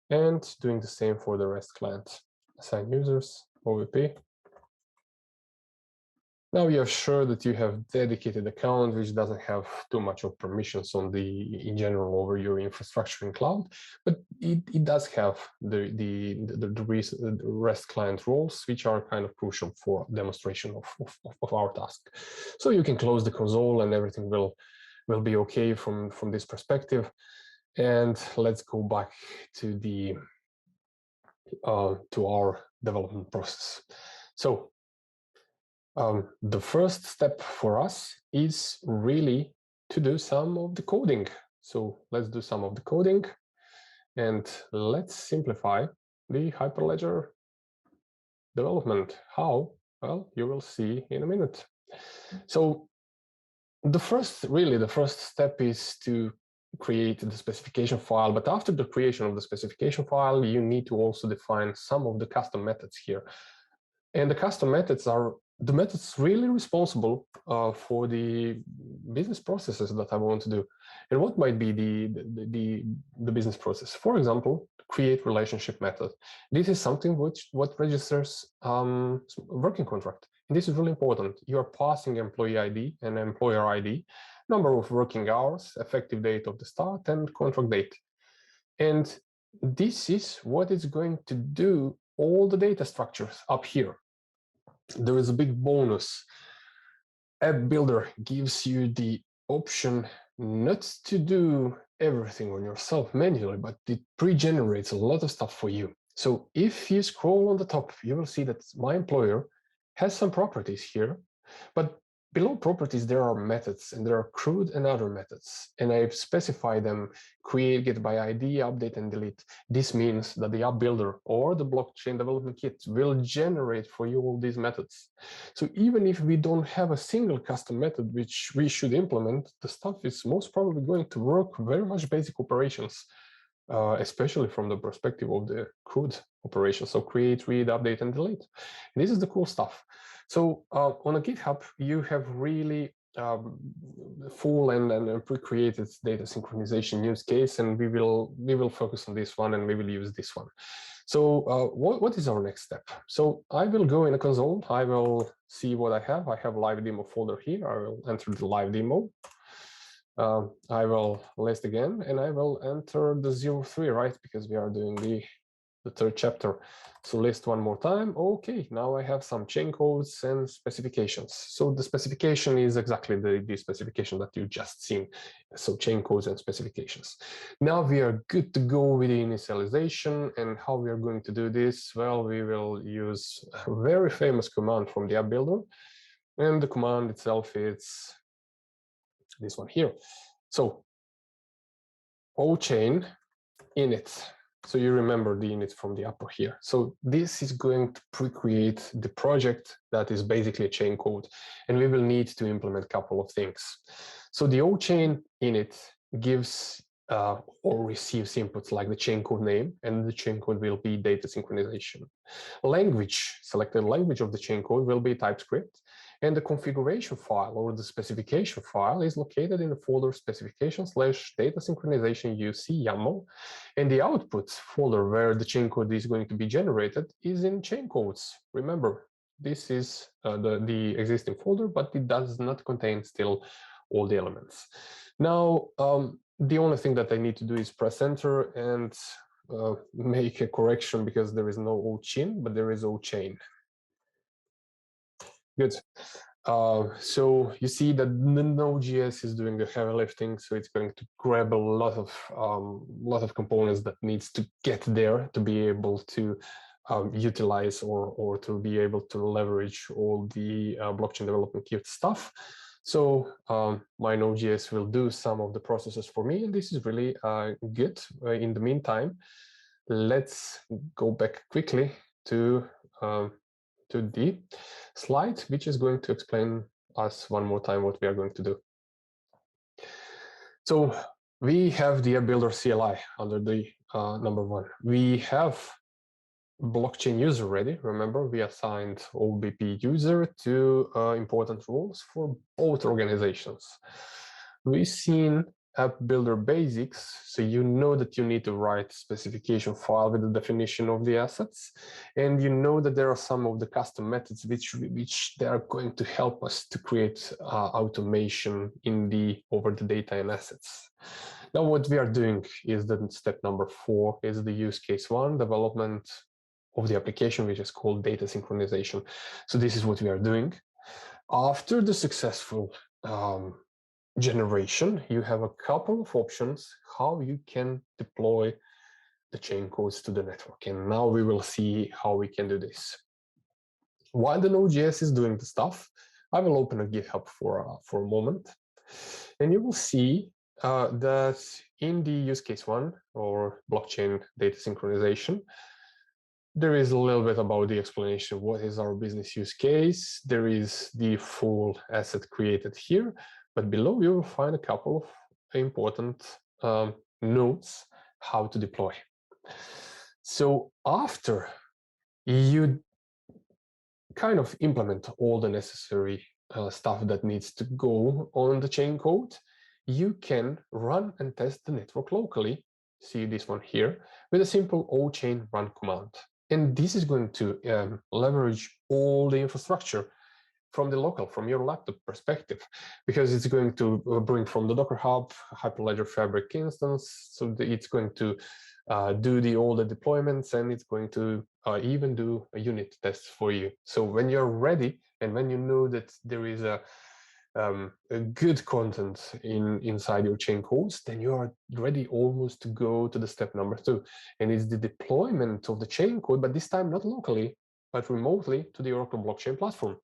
and doing the same for the REST client. Assign users, OBP. Now you're sure that you have dedicated account which doesn't have too much of permissions on in general over your infrastructure in cloud, but it does have the REST client roles, which are kind of crucial for demonstration of our task. So you can close the console and everything will be okay from this perspective. And let's go back to to our development process. So the first step for us is really to do some of the coding. So let's do some of the coding, and let's simplify the Hyperledger development. How? Well, you will see in a minute. So the first step is to create the specification file. But after the creation of the specification file, you need to also define some of the custom methods here. And the custom methods are the methods really responsible for the business processes that I want to do. And what might be the business process? For example, create relationship method. This is something what registers working contract. And this is really important. You are passing employee ID and employer ID, number of working hours, effective date of the start, and contract date. And this is what is going to do all the data structures up here. There is a big bonus. App Builder gives you the option not to do everything on yourself manually, but it pre-generates a lot of stuff for you. So if you scroll on the top, you will see that my employer has some properties here, but Below properties, there are methods, and there are CRUD and other methods, and I've specified them: create, get by ID, update, and delete. This means that the app builder or the blockchain development kit will generate for you all these methods. So even if we don't have a single custom method which we should implement, the stuff is most probably going to work very much basic operations, especially from the perspective of the CRUD operations. So create, read, update, and delete. And this is the cool stuff. So on a GitHub, you have really full and pre-created data synchronization use case, and we will focus on this one, and we will use this one. So what is our next step? So I will go in a console. I will see what I have. I have live demo folder here. I will enter the live demo. I will list again, and I will enter the 03, right? Because we are doing the third chapter. So list one more time. Okay, now I have some chain codes and specifications. So the specification is exactly the specification that you just seen. So chain codes and specifications. Now we are good to go with the initialization. And how we are going to do this? Well, we will use a very famous command from the app builder. And the command itself is this one here. So chain init. So you remember the init from the upper here. So this is going to pre-create the project that is basically a chain code, and we will need to implement a couple of things. So the chain init gives or receives inputs like the chain code name, and the chain code will be data synchronization. Language, selected language of the chain code will be TypeScript, and the configuration file or the specification file is located in the folder specification/data synchronization UC YAML, and the output folder where the chain code is going to be generated is in chain codes. Remember, this is the existing folder, but it does not contain still all the elements. Now, the only thing that I need to do is press enter and make a correction, because there is no chain, but there is chain. Good. So you see that the Node.js is doing the heavy lifting, so it's going to grab a lot of components that needs to get there to be able to utilize or to be able to leverage all the blockchain development kit stuff. So my Node.js will do some of the processes for me, and this is really good. In the meantime, let's go back quickly to the slide, which is going to explain us one more time what we are going to do. So we have the app builder CLI under the number 1. We have blockchain user ready. Remember, we assigned OBP user to important roles for both organizations. We've seen app builder basics, so you know that you need to write specification file with the definition of the assets, and you know that there are some of the custom methods which they are going to help us to create automation over the data and assets. Now what we are doing is that step number 4 is the use case 1, development of the application, which is called data synchronization. So this is what we are doing. After the successful generation, you have a couple of options how you can deploy the chain codes to the network. And now we will see how we can do this. While the Node.js is doing the stuff, I will open a GitHub for a moment. And you will see that in the use case 1, or blockchain data synchronization, there is a little bit about the explanation. What is our business use case? There is the full asset created here, but below you will find a couple of important notes how to deploy. So after you kind of implement all the necessary stuff that needs to go on the chain code, you can run and test the network locally. See this one here with a simple chain run command. And this is going to leverage all the infrastructure from your laptop perspective, because it's going to bring from the Docker Hub, Hyperledger Fabric instance. So it's going to do all the deployments, and it's going to even do a unit test for you. So when you're ready, and when you know that there is a good content inside your chain codes, then you are ready almost to go to the step number 2, and it's the deployment of the chain code, but this time not locally, but remotely to the Oracle blockchain platform.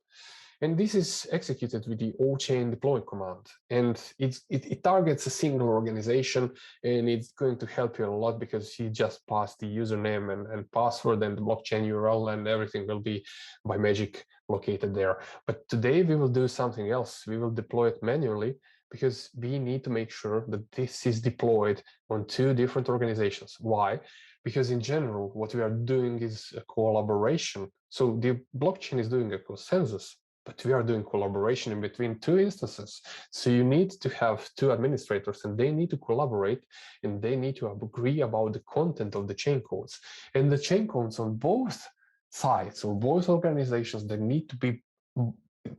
And this is executed with the O-chain deploy command. And it targets a single organization, and it's going to help you a lot because you just pass the username and password and the blockchain URL, and everything will be by magic located there. But today we will do something else. We will deploy it manually because we need to make sure that this is deployed on 2 different organizations. Why? Because in general, what we are doing is a collaboration. So the blockchain is doing a consensus, but we are doing collaboration in between 2 instances. So you need to have 2 administrators, and they need to collaborate, and they need to agree about the content of the chain codes. And the chain codes on both sides, or both organizations, they need to be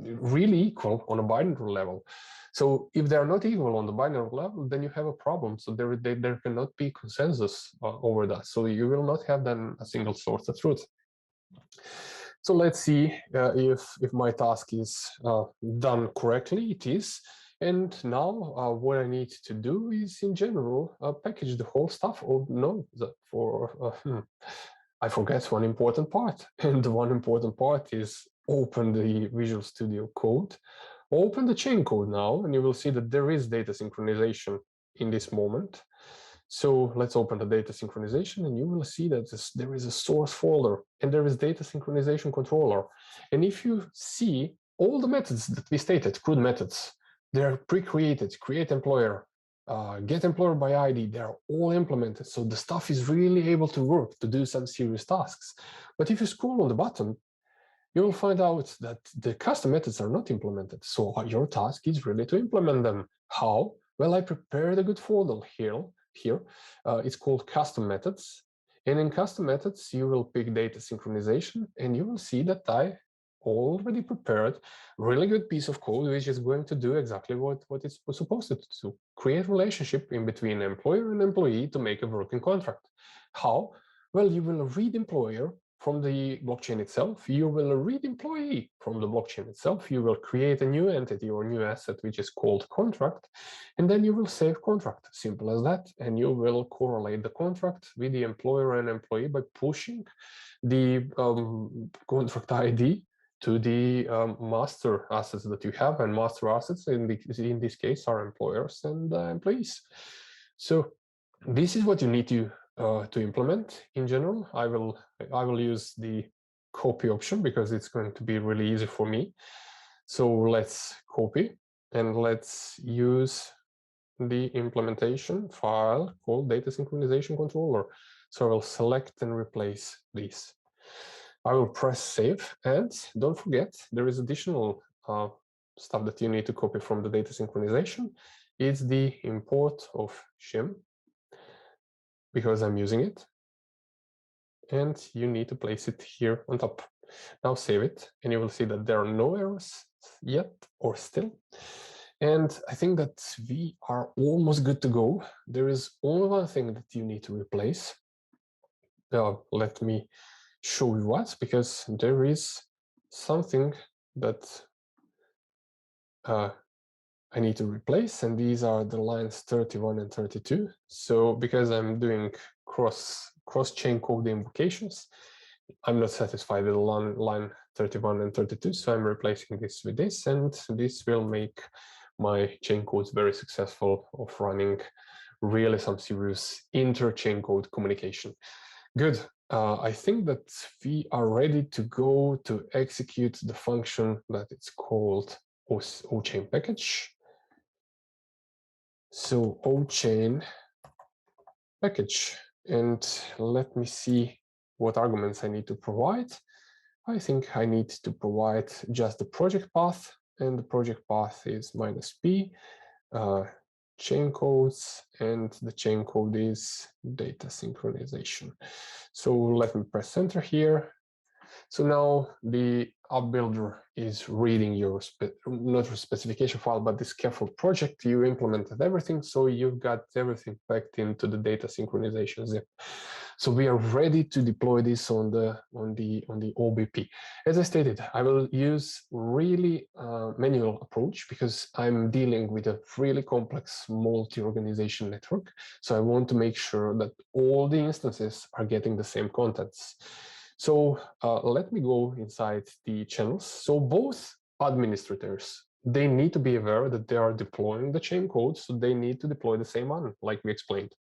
really equal on a binary level. So if they're not equal on the binary level, then you have a problem. So there cannot be consensus over that. So you will not have then a single source of truth. So let's see if my task is done correctly. It is. And now what I need to do is, in general, package the whole stuff. Oh no, I forget one important part. And the one important part is open the Visual Studio Code. Open the chain code now, and you will see that there is data synchronization in this moment. So let's open the data synchronization, and you will see that there is a source folder, and there is data synchronization controller. And if you see all the methods that we stated, CRUD methods, they're pre-created, create employer, get employer by ID, they're all implemented. So the stuff is really able to work to do some serious tasks. But if you scroll on the bottom, you will find out that the custom methods are not implemented. So your task is really to implement them. How? Well, I prepared a good folder here. It's called custom methods. And in custom methods, you will pick data synchronization, and you will see that I already prepared a really good piece of code, which is going to do exactly what it's supposed to do. Create relationship in between employer and employee to make a working contract. How? Well, you will read employer from the blockchain itself, you will read employee from the blockchain itself, you will create a new entity or new asset, which is called contract, and then you will save contract, simple as that, and you will correlate the contract with the employer and employee by pushing the contract ID to the master assets that you have, and master assets in this case are employers and employees. So this is what you need to implement in general. I will use the copy option because it's going to be really easy for me. So let's copy, and let's use the implementation file called data synchronization controller. So I will select and replace this. I will press save, and don't forget, there is additional stuff that you need to copy from the data synchronization. It's the import of shim, because I'm using it, and you need to place it here on top. Now save it, and you will see that there are no errors yet or still. And I think that we are almost good to go. There is only one thing that you need to replace. Let me show you what, because there is something that I need to replace, and these are the lines 31 and 32. So because I'm doing cross-chain code invocations, I'm not satisfied with line 31 and 32, so I'm replacing this with this, and this will make my chain codes very successful of running really some serious inter-chain code communication. Good. I think that we are ready to go to execute the function that it's called O-chain package. So O-chain package, and let me see what arguments I need to provide. I think I need to provide just the project path, and the project path is -p, chain codes, and the chain code is data synchronization. So let me press enter here. So now the appbuilder is reading your, not your specification file, but the scaffold project. You implemented everything, so you've got everything packed into the data synchronization zip. So we are ready to deploy this on the OBP. As I stated, I will use really manual approach because I'm dealing with a really complex multi-organization network. So I want to make sure that all the instances are getting the same contents. So let me go inside the channels. So both administrators. They need to be aware that they are deploying the chain code, so they need to deploy the same one, like we explained.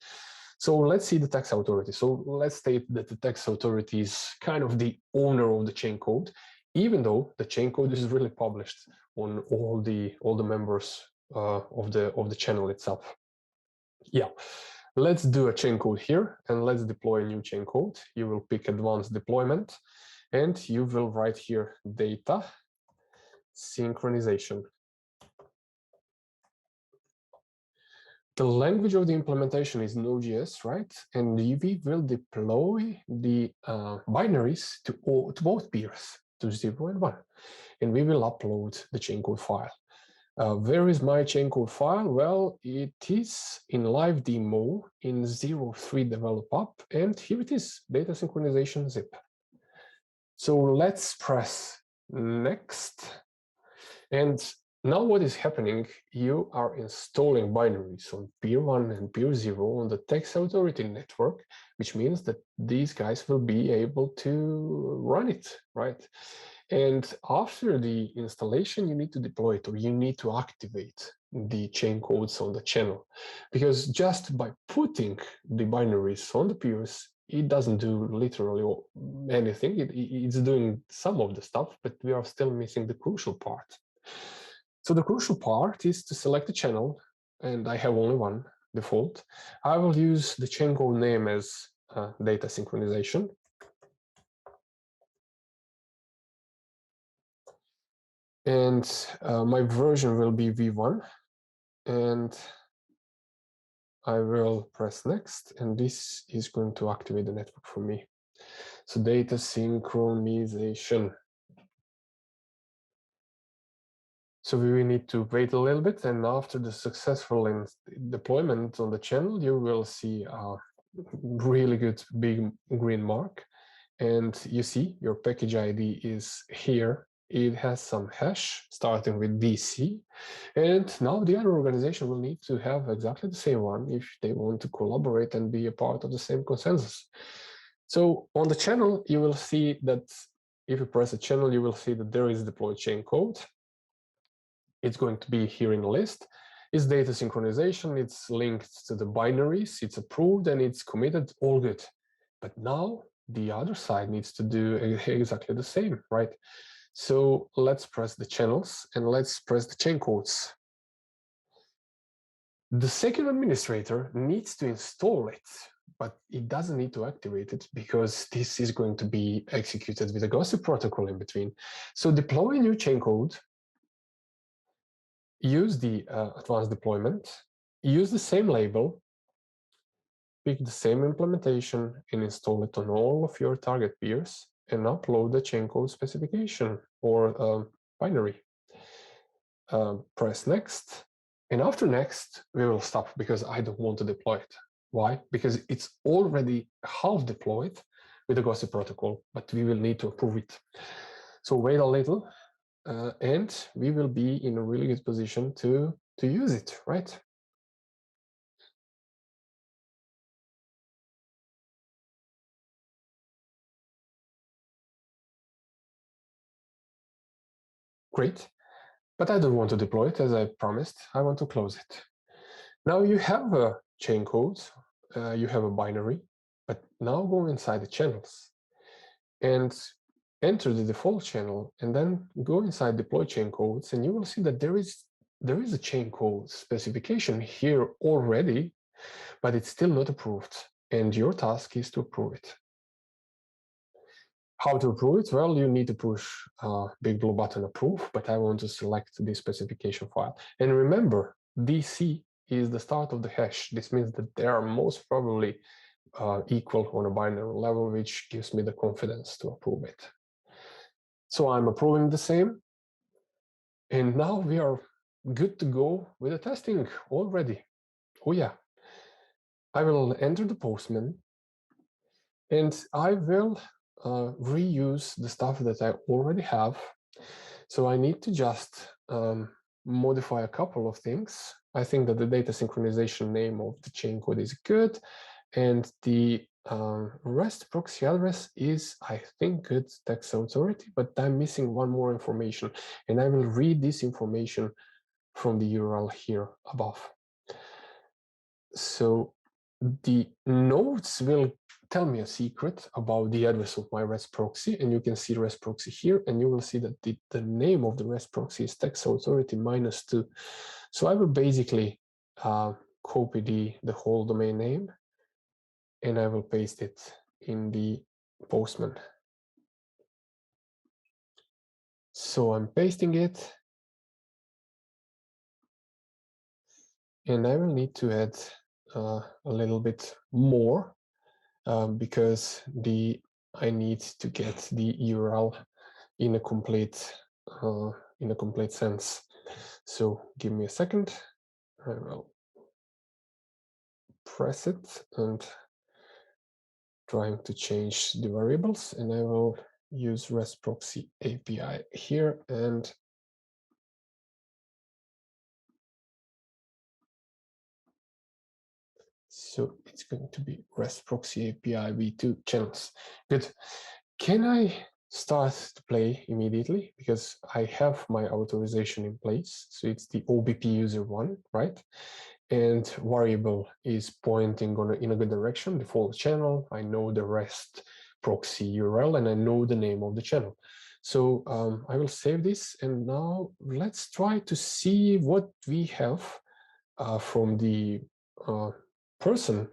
So let's see the tax authority. So let's state that the tax authority is kind of the owner of the chain code, even though the chain code is really published on all the members of the channel itself. Yeah, let's do a chain code here, and let's deploy a new chain code. You will pick advanced deployment, and you will write here data synchronization. The language of the implementation is Node.js, right? And we will deploy the binaries to both peers, to 0 and 1. And we will upload the chain code file. Where is my chain code file? Well, it is in live demo in 03 develop up, and here it is, data synchronization zip. So let's press next. And now what is happening, you are installing binaries on peer 1 and peer 0 on the tax authority network, which means that these guys will be able to run it, right? And after the installation, you need to deploy it, or you need to activate the chain codes on the channel. Because just by putting the binaries on the peers, it doesn't do literally anything. It's doing some of the stuff, but we are still missing the crucial part. So the crucial part is to select a channel, and I have only one default. I will use the chain code name as data synchronization. And my version will be v1, and I will press next, and this is going to activate the network for me. So data synchronization. So we will need to wait a little bit, and after the successful deployment on the channel, you will see a really good big green mark. And you see your package ID is here. It has some hash starting with DC. And now the other organization will need to have exactly the same one if they want to collaborate and be a part of the same consensus. So on the channel, you will see that if you press a channel, you will see that there is deployed chain code. It's going to be here in the list. It's data synchronization, it's linked to the binaries, it's approved, and it's committed, all good. But now the other side needs to do exactly the same, right? So let's press the channels and let's press the chain codes. The second administrator needs to install it, but it doesn't need to activate it because this is going to be executed with a gossip protocol in between. So deploy a new chain code, use the advanced deployment, use the same label, pick the same implementation and install it on all of your target peers and upload the chain code specification or binary. Press next. And after next, we will stop because I don't want to deploy it. Why? Because it's already half deployed with the gossip protocol, but we will need to approve it. So wait a little and we will be in a really good position to use it, right? Great. But I don't want to deploy it as I promised. I want to close it. Now you have a chain code, you have a binary, but now go inside the channels and enter the default channel and then go inside deploy chain codes, and you will see that there is a chain code specification here already, but it's still not approved. And your task is to approve it. How to approve it? Well, you need to push big blue button approve, but I want to select the specification file. And remember, DC is the start of the hash. This means that they are most probably equal on a binary level, which gives me the confidence to approve it. So I'm approving the same. And now we are good to go with the testing already. Oh yeah. I will enter the postman and I will reuse the stuff that I already have. So I need to just modify a couple of things. I think that the data synchronization name of the chain code is good, and the REST proxy address is, I think, it's tax authority, but I'm missing one more information, and I will read this information from the URL here above. So the nodes will tell me a secret about the address of my REST proxy, and you can see REST proxy here, and you will see that the name of the REST proxy is tax authority -2. So I will basically copy the whole domain name, and I will paste it in the Postman. So I'm pasting it, and I will need to add a little bit more because I need to get the URL in a complete sense. So give me a second. I will press it and trying to change the variables, and I will use REST proxy API here, and so it's going to be REST proxy API v2 channels. Good. Can I start to play immediately? Because I have my authorization in place. So it's the OBP user 1, right? And variable is pointing in a good direction, default channel. I know the REST proxy URL, and I know the name of the channel. So I will save this, and now let's try to see what we have from the person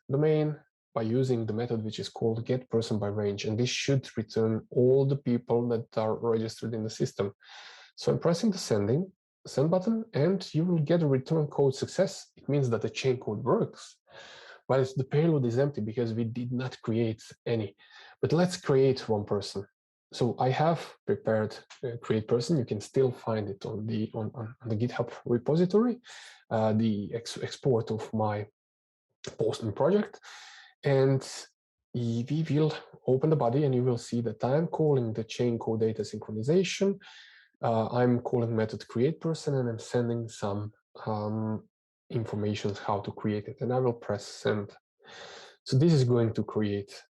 domain by using the method which is called getPersonByRange, and this should return all the people that are registered in the system. So I'm pressing the send button, and you will get a return code success. It means that the chain code works, but the payload is empty because we did not create any. But let's create one person. So I have prepared create person. You can still find it on the GitHub repository, the export of my Postman project, and we will open the body, and you will see that I'm calling the chain code data synchronization. I'm calling method create person, and I'm sending some information how to create it, and I will press send. So this is going to create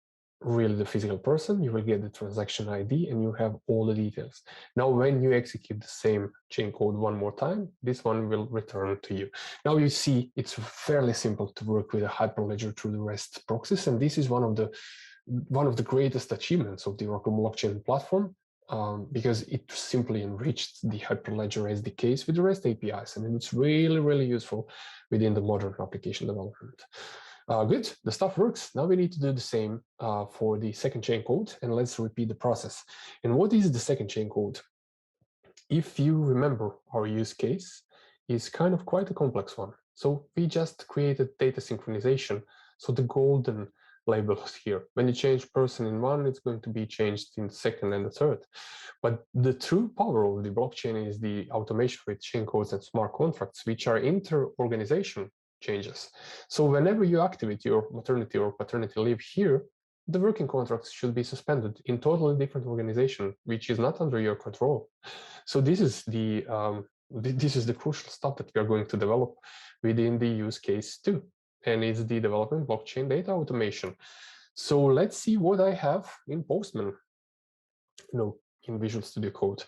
really the physical person. You will get the transaction ID, and you have all the details. Now, when you execute the same chain code one more time, this one will return to you. Now you see it's fairly simple to work with a Hyperledger through the REST proxies, and this is one of the greatest achievements of the Oracle blockchain platform, because it simply enriched the Hyperledger SDKs with the REST APIs, and it's really, really useful within the modern application development. Good, the stuff works. Now we need to do the same for the second chain code, and let's repeat the process. And what is the second chain code? If you remember, our use case is kind of quite a complex one. So we just created data synchronization. So the golden labels here. When you change person in one, it's going to be changed in the second and the third. But the true power of the blockchain is the automation with chain codes and smart contracts, which are inter-organization changes. So whenever you activate your maternity or paternity leave here, the working contracts should be suspended in totally different organization, which is not under your control. So this is the crucial stuff that we are going to develop within the use case too, and it's the development blockchain data automation. So let's see what I have in Postman, in Visual Studio Code.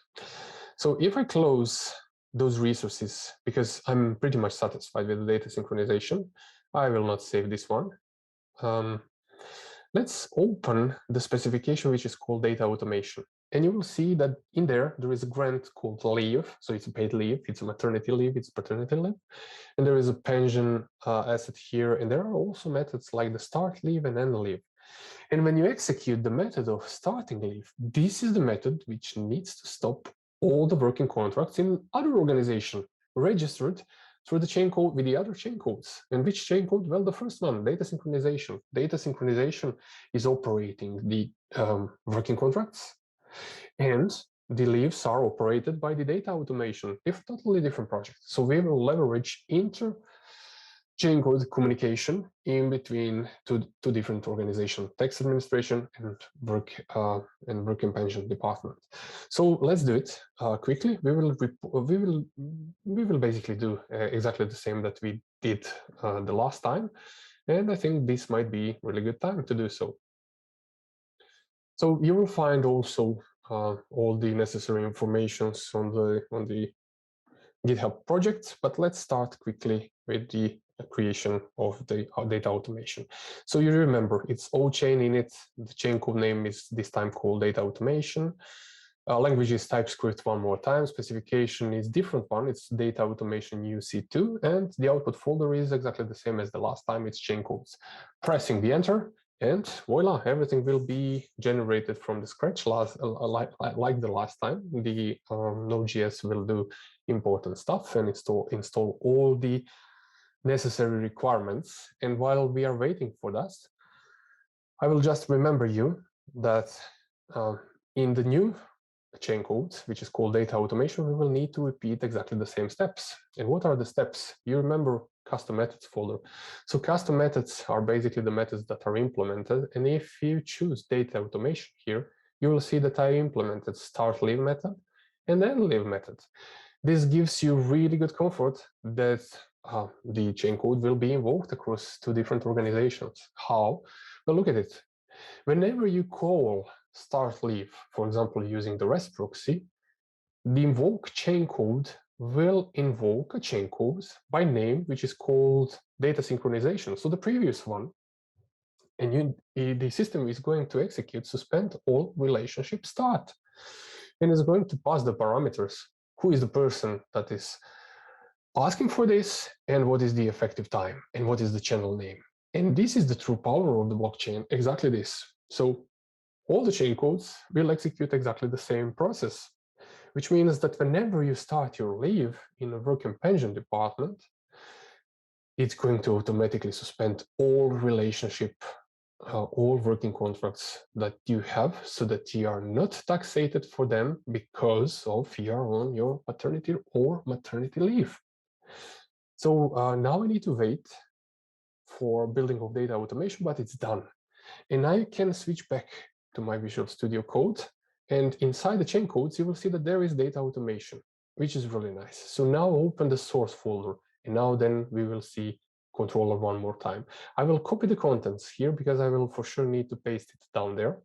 So if I close those resources, because I'm pretty much satisfied with the data synchronization, I will not save this one. Let's open the specification, which is called data automation. And you will see that in there is a grant called leave. So it's a paid leave, it's a maternity leave, it's paternity leave. And there is a pension asset here. And there are also methods like the start leave and end leave. And when you execute the method of starting leave, this is the method which needs to stop all the working contracts in other organization registered through the chain code with the other chain codes. And which chain code? Well, the first one, data synchronization. Data synchronization is operating the working contracts, and the leaves are operated by the data automation, totally different project. So we will leverage chain code communication in between two different organizations, tax administration and work and pension department. So let's do it quickly. We will basically do exactly the same that we did the last time. And I think this might be a really good time to do so. So you will find also all the necessary informations on the GitHub project, but let's start quickly with the creation of the data automation. So you remember it's O-chain in it. The chain code name is this time called data automation. Language is TypeScript one more time. Specification is different one. It's data automation UC2, and the output folder is exactly the same as the last time. It's chain codes. Pressing the enter, and voila, everything will be generated from the scratch like the last time. The Node.js will do important stuff and install all the necessary requirements. And while we are waiting for that, I will just remember you that in the new chain code, which is called data automation, we will need to repeat exactly the same steps. And what are the steps? You remember custom methods folder. So custom methods are basically the methods that are implemented. And if you choose data automation here, you will see that I implemented start leave method and then leave method. This gives you really good comfort that the chain code will be invoked across two different organizations. How? Well, look at it. Whenever you call start leave, for example, using the REST proxy, the invoke chain code will invoke a chain code by name, which is called data synchronization. So the previous one, and the system is going to execute suspend all relationship start, and is going to pass the parameters. Who is the person that is asking for this, and what is the effective time, and what is the channel name? And this is the true power of the blockchain, exactly this. So all the chain codes will execute exactly the same process, which means that whenever you start your leave in a work and pension department, it's going to automatically suspend all relationship, all working contracts that you have, so that you are not taxated for them because of you are on your paternity or maternity leave. So now we need to wait for building of data automation, but it's done. And I can switch back to my Visual Studio Code. And inside the chain codes, you will see that there is data automation, which is really nice. So now open the source folder. And now then we will see controller one more time. I will copy the contents here because I will for sure need to paste it down there.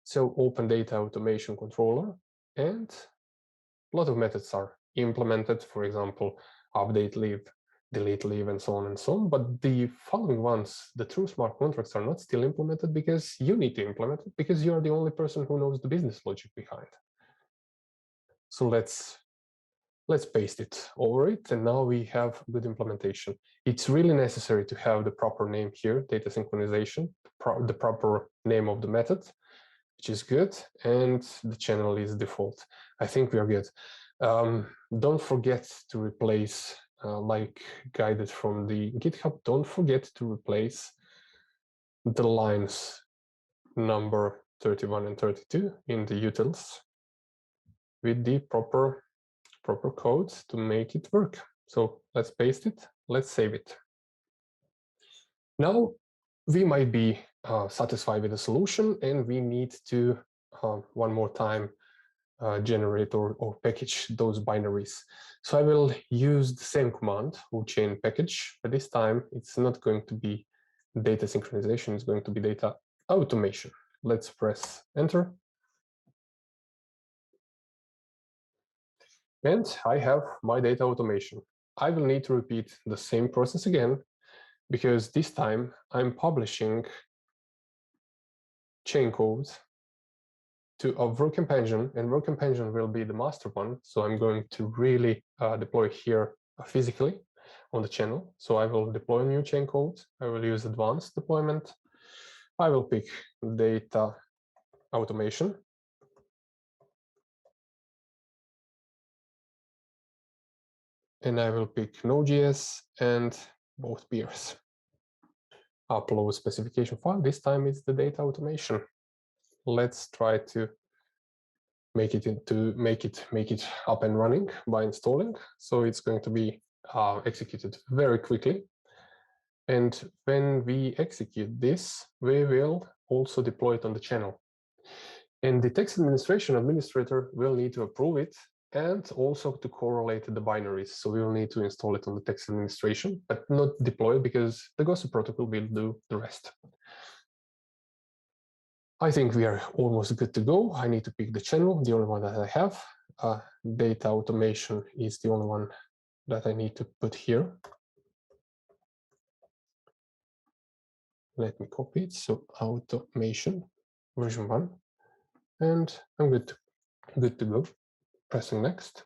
So open data automation controller, and a lot of methods are implemented. For example, update leave, delete leave, and so on and so on. But the following ones, the true smart contracts, are not still implemented because you need to implement it, because you are the only person who knows the business logic behind. So let's paste it over it, and now we have good implementation. It's really necessary to have the proper name here, data synchronization, the proper name of the method, which is good, and the channel is default. I think we are good. Don't forget to replace, like guided from the GitHub, don't forget to replace the lines number 31 and 32 in the utils with the proper code to make it work. So let's paste it, let's save it. Now we might be satisfied with the solution, and we need to one more time generate or package those binaries. So I will use the same command, chain package, but this time it's not going to be data synchronization, it's going to be data automation. Let's press enter. And I have my data automation. I will need to repeat the same process again, because this time I'm publishing chain code to a work and pension, and work and pension will be the master one. So I'm going to really deploy here physically on the channel. So I will deploy a new chain code. I will use advanced deployment. I will pick data automation. And I will pick Node.js and both peers. Upload specification file. This time it's the data automation. Let's try to make it up and running by installing. So it's going to be executed very quickly. And when we execute this, we will also deploy it on the channel. And the text administrator will need to approve it. and also to correlate the binaries. So we will need to install it on the text administration, but not deploy it because the Gossip protocol will do the rest. I think we are almost good to go. I need to pick the channel, the only one that I have. Data automation is the only one that I need to put here. Let me copy it. So automation version 1, and I'm good to go. Pressing next.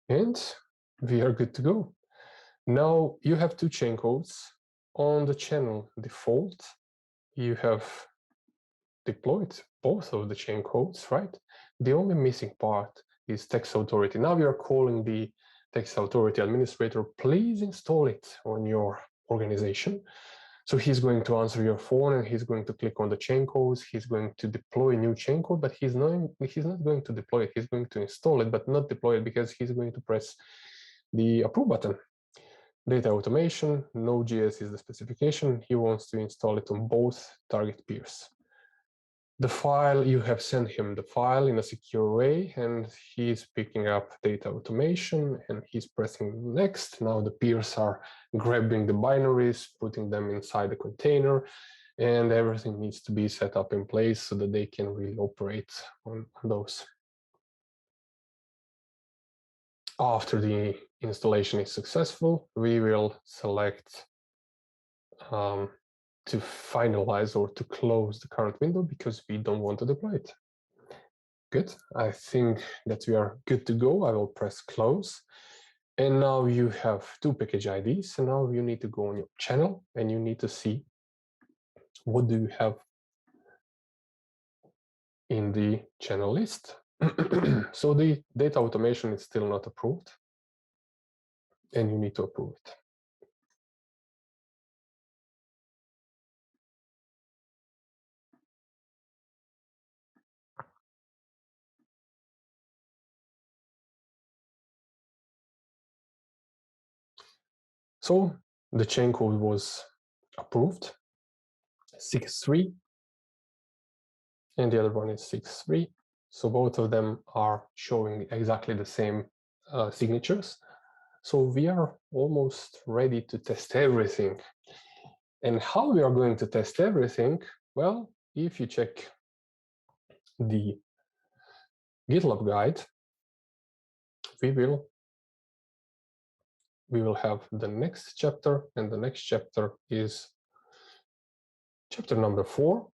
And we are good to go. Now you have two chain codes on the channel default. You have deployed both of the chain codes, right? The only missing part is text authority. Now we are calling the text authority administrator, please install it on your organization. So he's going to answer your phone and he's going to click on the chain codes. He's going to deploy a new chain code, but he's not going to deploy it. He's going to install it, but not deploy it because he's going to press the approve button. Data automation, Node.js is the specification. He wants to install it on both target peers. The file, you have sent him the file in a secure way, and he's picking up data automation and he's pressing next. Now the peers are grabbing the binaries, putting them inside the container, and everything needs to be set up in place so that they can really operate on those. After the installation is successful, we will select to finalize or to close the current window because we don't want to deploy it. Good. I think that we are good to go. I will press close. And now you have two package IDs. And now you need to go on your channel and you need to see what do you have in the channel list. So the data automation is still not approved and you need to approve it. So the chain code was approved, 6.3, and the other one is 6.3. So both of them are showing exactly the same signatures. So we are almost ready to test everything. And how we are going to test everything? Well, if you check the GitLab guide, we will have the next chapter, and the next chapter is chapter number 4.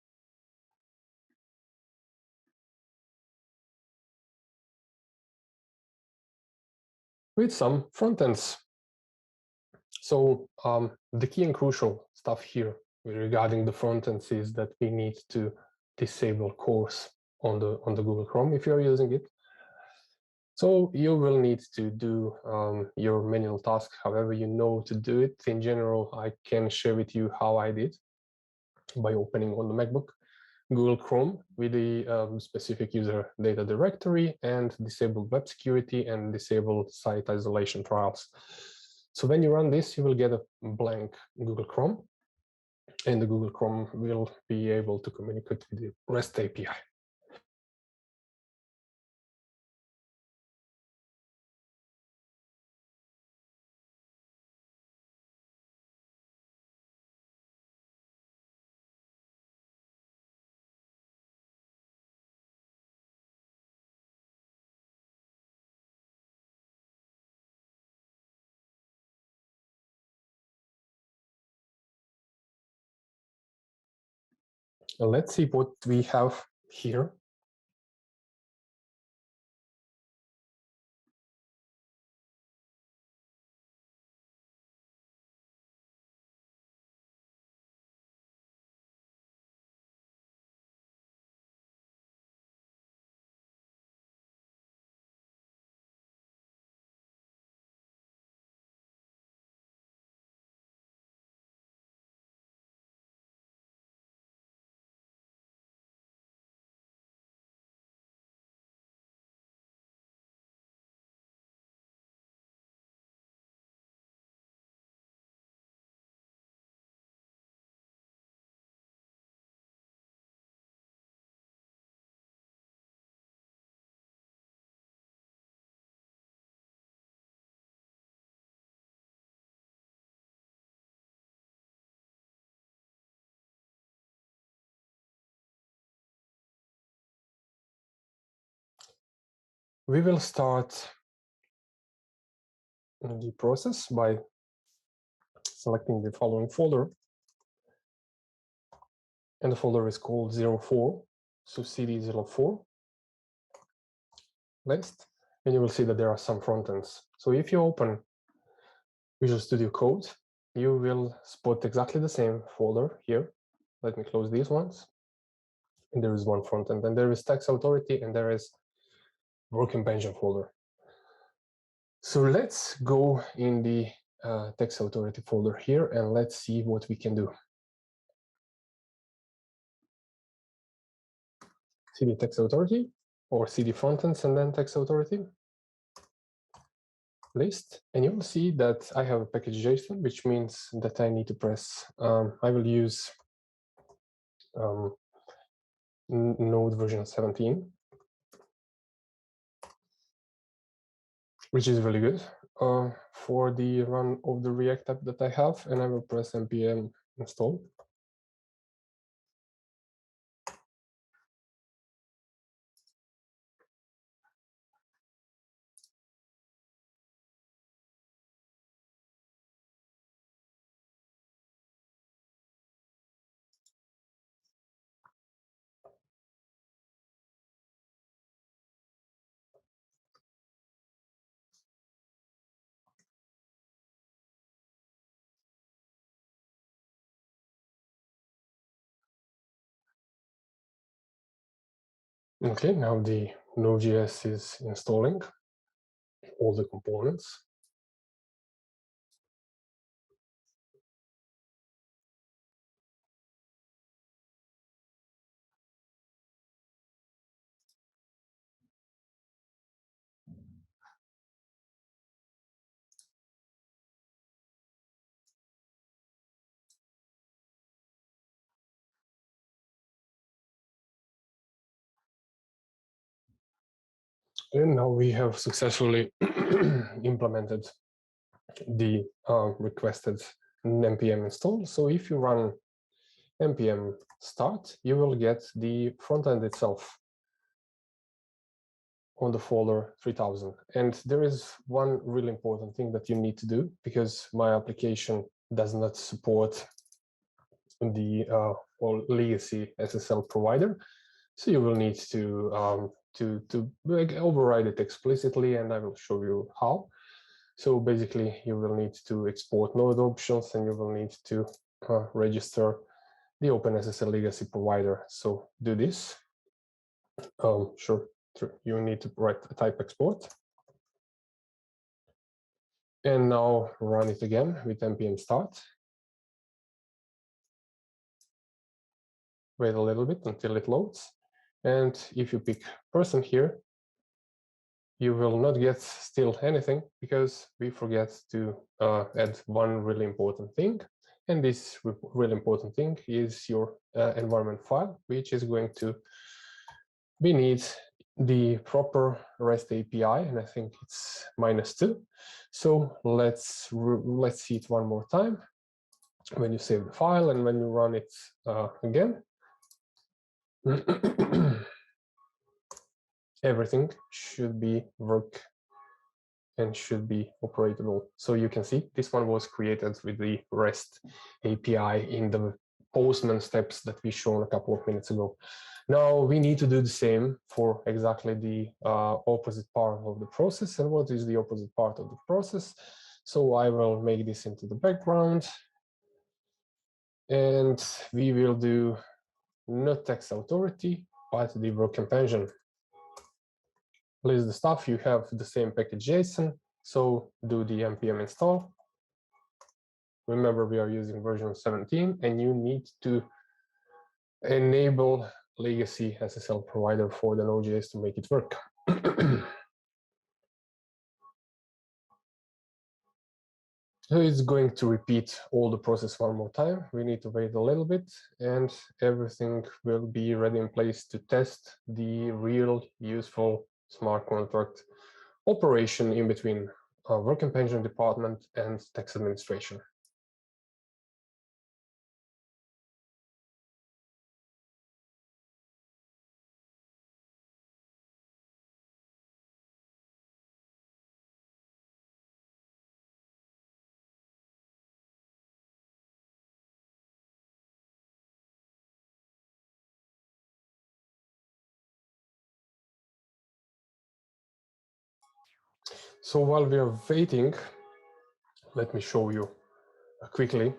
With some front ends. So the key and crucial stuff here regarding the front ends is that we need to disable CORS on the Google Chrome if you're using it. So you will need to do your manual task however you know to do it. In general, I can share with you how I did by opening on the MacBook Google Chrome with the specific user data directory and disabled web security and disabled site isolation trials. So when you run this, you will get a blank Google Chrome, and the Google Chrome will be able to communicate with the REST API. Let's see what we have here. we will start the process by selecting the following folder. And the folder is called 04, so cd 04 list. And you will see that there are some frontends. So if you open Visual Studio Code, you will spot exactly the same folder here. Let me close these ones. And there is one frontend, and there is Tax Authority, and there is Working Pension folder. So let's go in the Tax Authority folder here, and let's see what we can do. cd Tax Authority, or cd frontends and then Tax Authority list, and you will see that I have a package JSON, which means that I need to press, I will use Node version 17, which is really good for the run of the React app that I have, and I will press npm install. Okay, now the Node.js is installing all the components. And now we have successfully implemented the requested npm install. So if you run npm start, you will get the frontend itself on the folder 3000. And there is one really important thing that you need to do, because my application does not support the legacy SSL provider. So you will need to override it explicitly, and I will show you how. So basically, you will need to export node options, and you will need to register the OpenSSL legacy provider. So do this. Sure, you need to write a type export. And now run it again with npm start. Wait a little bit until it loads. And if you pick person here, you will not get still anything, because we forget to add one really important thing. And this really important thing is your environment file, which is going to beneath the proper REST API, and I think it's -2. So let's see it one more time. When you save the file and when you run it again, everything should be work and should be operatable. So you can see this one was created with the REST API in the Postman steps that we shown a couple of minutes ago. Now we need to do the same for exactly the opposite part of the process. And what is the opposite part of the process? So I will make this into the background, and we will do not tax authority, but the working pension. List the stuff. You have the same package JSON, so do the npm install. Remember, we are using version 17, and you need to enable legacy SSL provider for the Node.js to make it work. So it's going to repeat all the process one more time. We need to wait a little bit, and everything will be ready in place to test the real useful smart contract operation in between working pension department and tax administration. So while we are waiting, let me show you quickly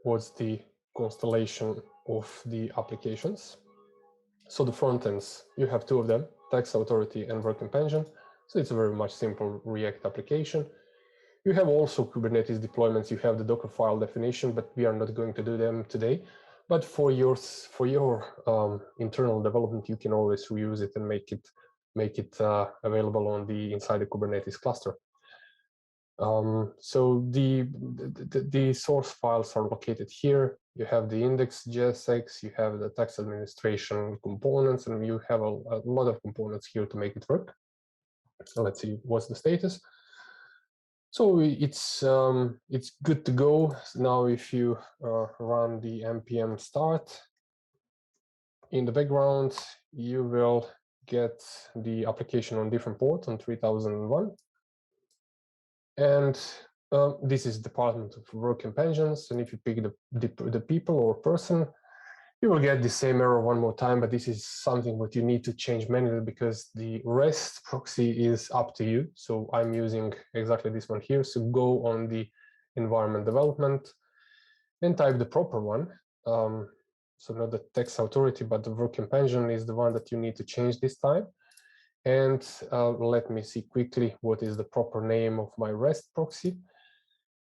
what's the constellation of the applications. So the front ends, you have two of them, tax authority and working pension. So it's a very much simple React application. You have also Kubernetes deployments. You have the Docker file definition, but we are not going to do them today. But for your internal development, you can always reuse it and make it available on inside the Kubernetes cluster. So the source files are located here. You have the index.jsx, you have the tax administration components, and you have a lot of components here to make it work. So let's see what's the status. So it's good to go. Now, if you run the npm start in the background, you will get the application on different port on 3001. And this is Department of Work and Pensions. And if you pick the people or person, you will get the same error one more time. But this is something what you need to change manually because the REST proxy is up to you. So I'm using exactly this one here. So go on the environment development and type the proper one. So not the tax authority, but the work and pension is the one that you need to change this time. And let me see quickly what is the proper name of my REST proxy.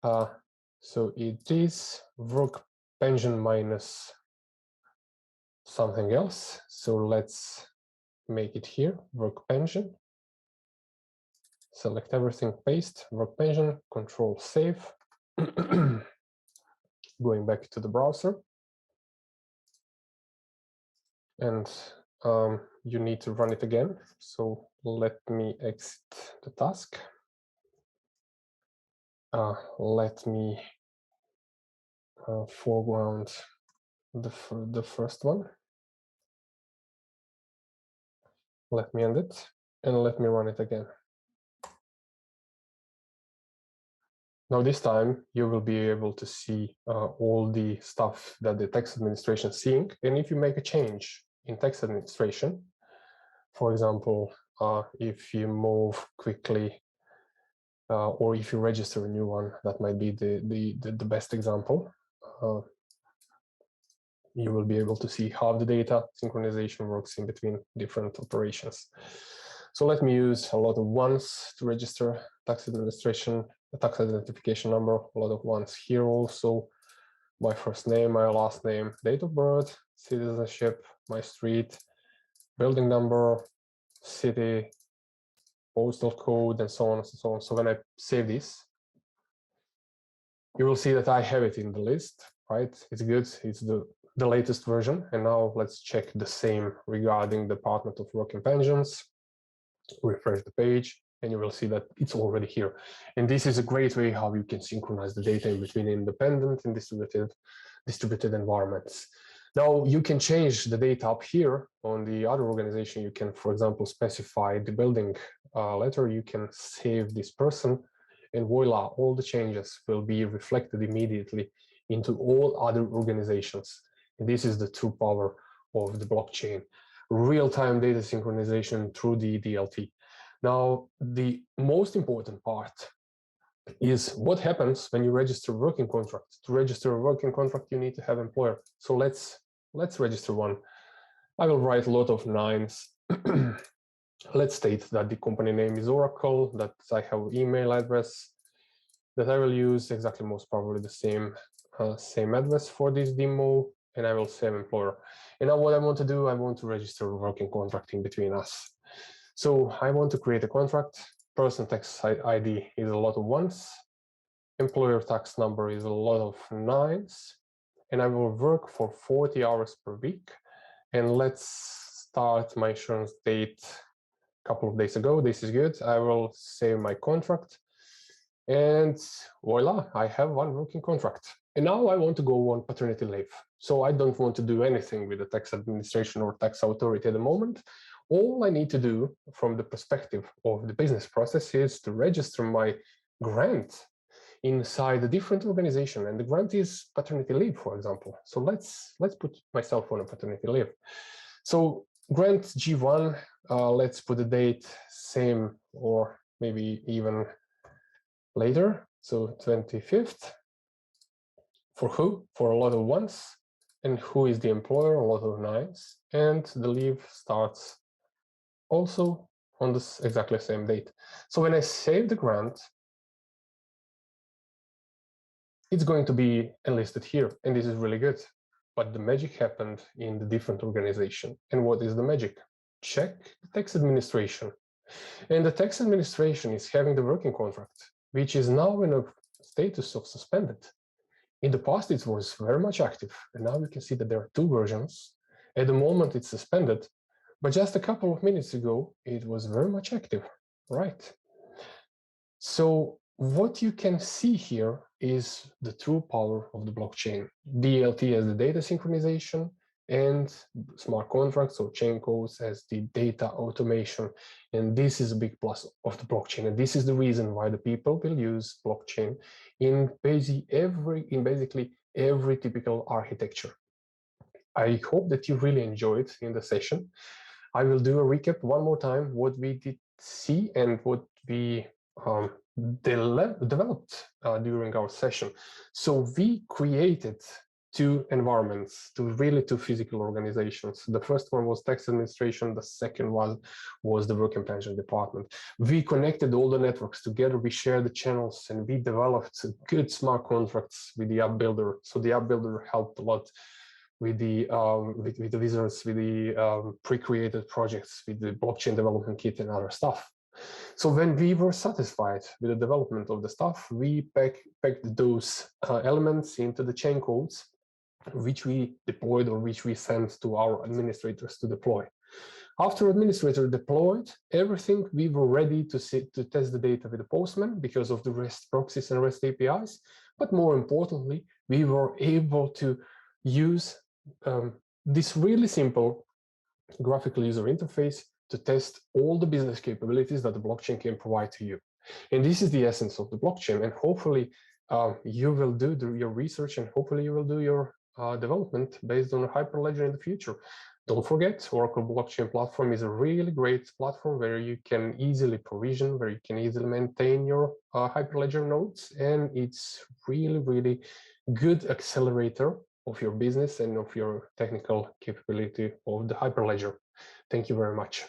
So it is work pension minus something else. So let's make it here, work pension. Select everything, paste, work pension, control save. Going back to the browser. And you need to run it again. So let me exit the task. Let me foreground the first one. Let me end it and let me run it again. Now this time you will be able to see all the stuff that the tax administration is seeing. And if you make a change in tax administration, for example, if you move quickly or if you register a new one, that might be the best example. You will be able to see how the data synchronization works in between different operations. So let me use a lot of ones to register tax administration, the tax identification number, a lot of ones here also, my first name, my last name, date of birth, citizenship, my street, building number, city, postal code, and so on and so on. So when I save this, you will see that I have it in the list, right? It's good, it's the latest version. And now let's check the same regarding Department of Work and Pensions. Refresh the page and you will see that it's already here. And this is a great way how you can synchronize the data in between independent and distributed environments. Now you can change the data up here on the other organization. You can, for example, specify the building letter. You can save this person and voila, all the changes will be reflected immediately into all other organizations. And this is the true power of the blockchain. Real-time data synchronization through the DLT. Now, the most important part is what happens when you register a working contract. To register a working contract, you need to have employer. So let's register one. I will write a lot of nines. Let's state that the company name is Oracle, that I have email address, that I will use exactly most probably the same address for this demo, and I will save employer. And now what I want to do, I want to register a working contract in between us. So I want to create a contract. Person tax ID is a lot of ones. Employer tax number is a lot of nines. And I will work for 40 hours per week. And let's start my insurance date a couple of days ago. This is good. I will save my contract. And voila, I have one working contract. And now I want to go on paternity leave. So I don't want to do anything with the tax administration or tax authority at the moment. All I need to do from the perspective of the business process is to register my grant inside a different organization. And the grant is paternity leave, for example. So let's put myself on a paternity leave. So grant G1, let's put the date same or maybe even later. So 25th. For who? For a lot of ones. And who is the employer? A lot of nines. And the leave starts also on this exactly same date. So when I save the grant, it's going to be enlisted here, and this is really good. But the magic happened in the different organization. And what is the magic? Check the tax administration. And the tax administration is having the working contract, which is now in a status of suspended. In the past, it was very much active, and now you can see that there are two versions. At the moment, it's suspended, but just a couple of minutes ago, it was very much active, right? So what you can see here is the true power of the blockchain. DLT as the data synchronization, and smart contracts or chain codes as the data automation. And this is a big plus of the blockchain. And this is the reason why the people will use blockchain in basically every typical architecture. I hope that you really enjoyed in the session. I will do a recap one more time what we did see and what we developed during our session. So we created two environments, two physical organizations. The first one was tax administration. The second one was the work and pension department. We connected all the networks together. We shared the channels, and we developed good smart contracts with the appbuilder. So the appbuilder helped a lot with the wizards, with the pre-created projects, with the blockchain development kit and other stuff. So when we were satisfied with the development of the stuff, we packed those elements into the chain codes, which we deployed or which we sent to our administrators to deploy. After administrator deployed everything, we were ready to test the data with the Postman because of the REST proxies and REST APIs. But more importantly, we were able to use this really simple graphical user interface to test all the business capabilities that the blockchain can provide to you. And this is the essence of the blockchain. And hopefully you will do your research, and hopefully you will do your development based on Hyperledger in the future. Don't forget, Oracle Blockchain Platform is a really great platform where you can easily provision, where you can easily maintain your Hyperledger nodes. And it's really, really good accelerator of your business and of your technical capability of the Hyperledger. Thank you very much.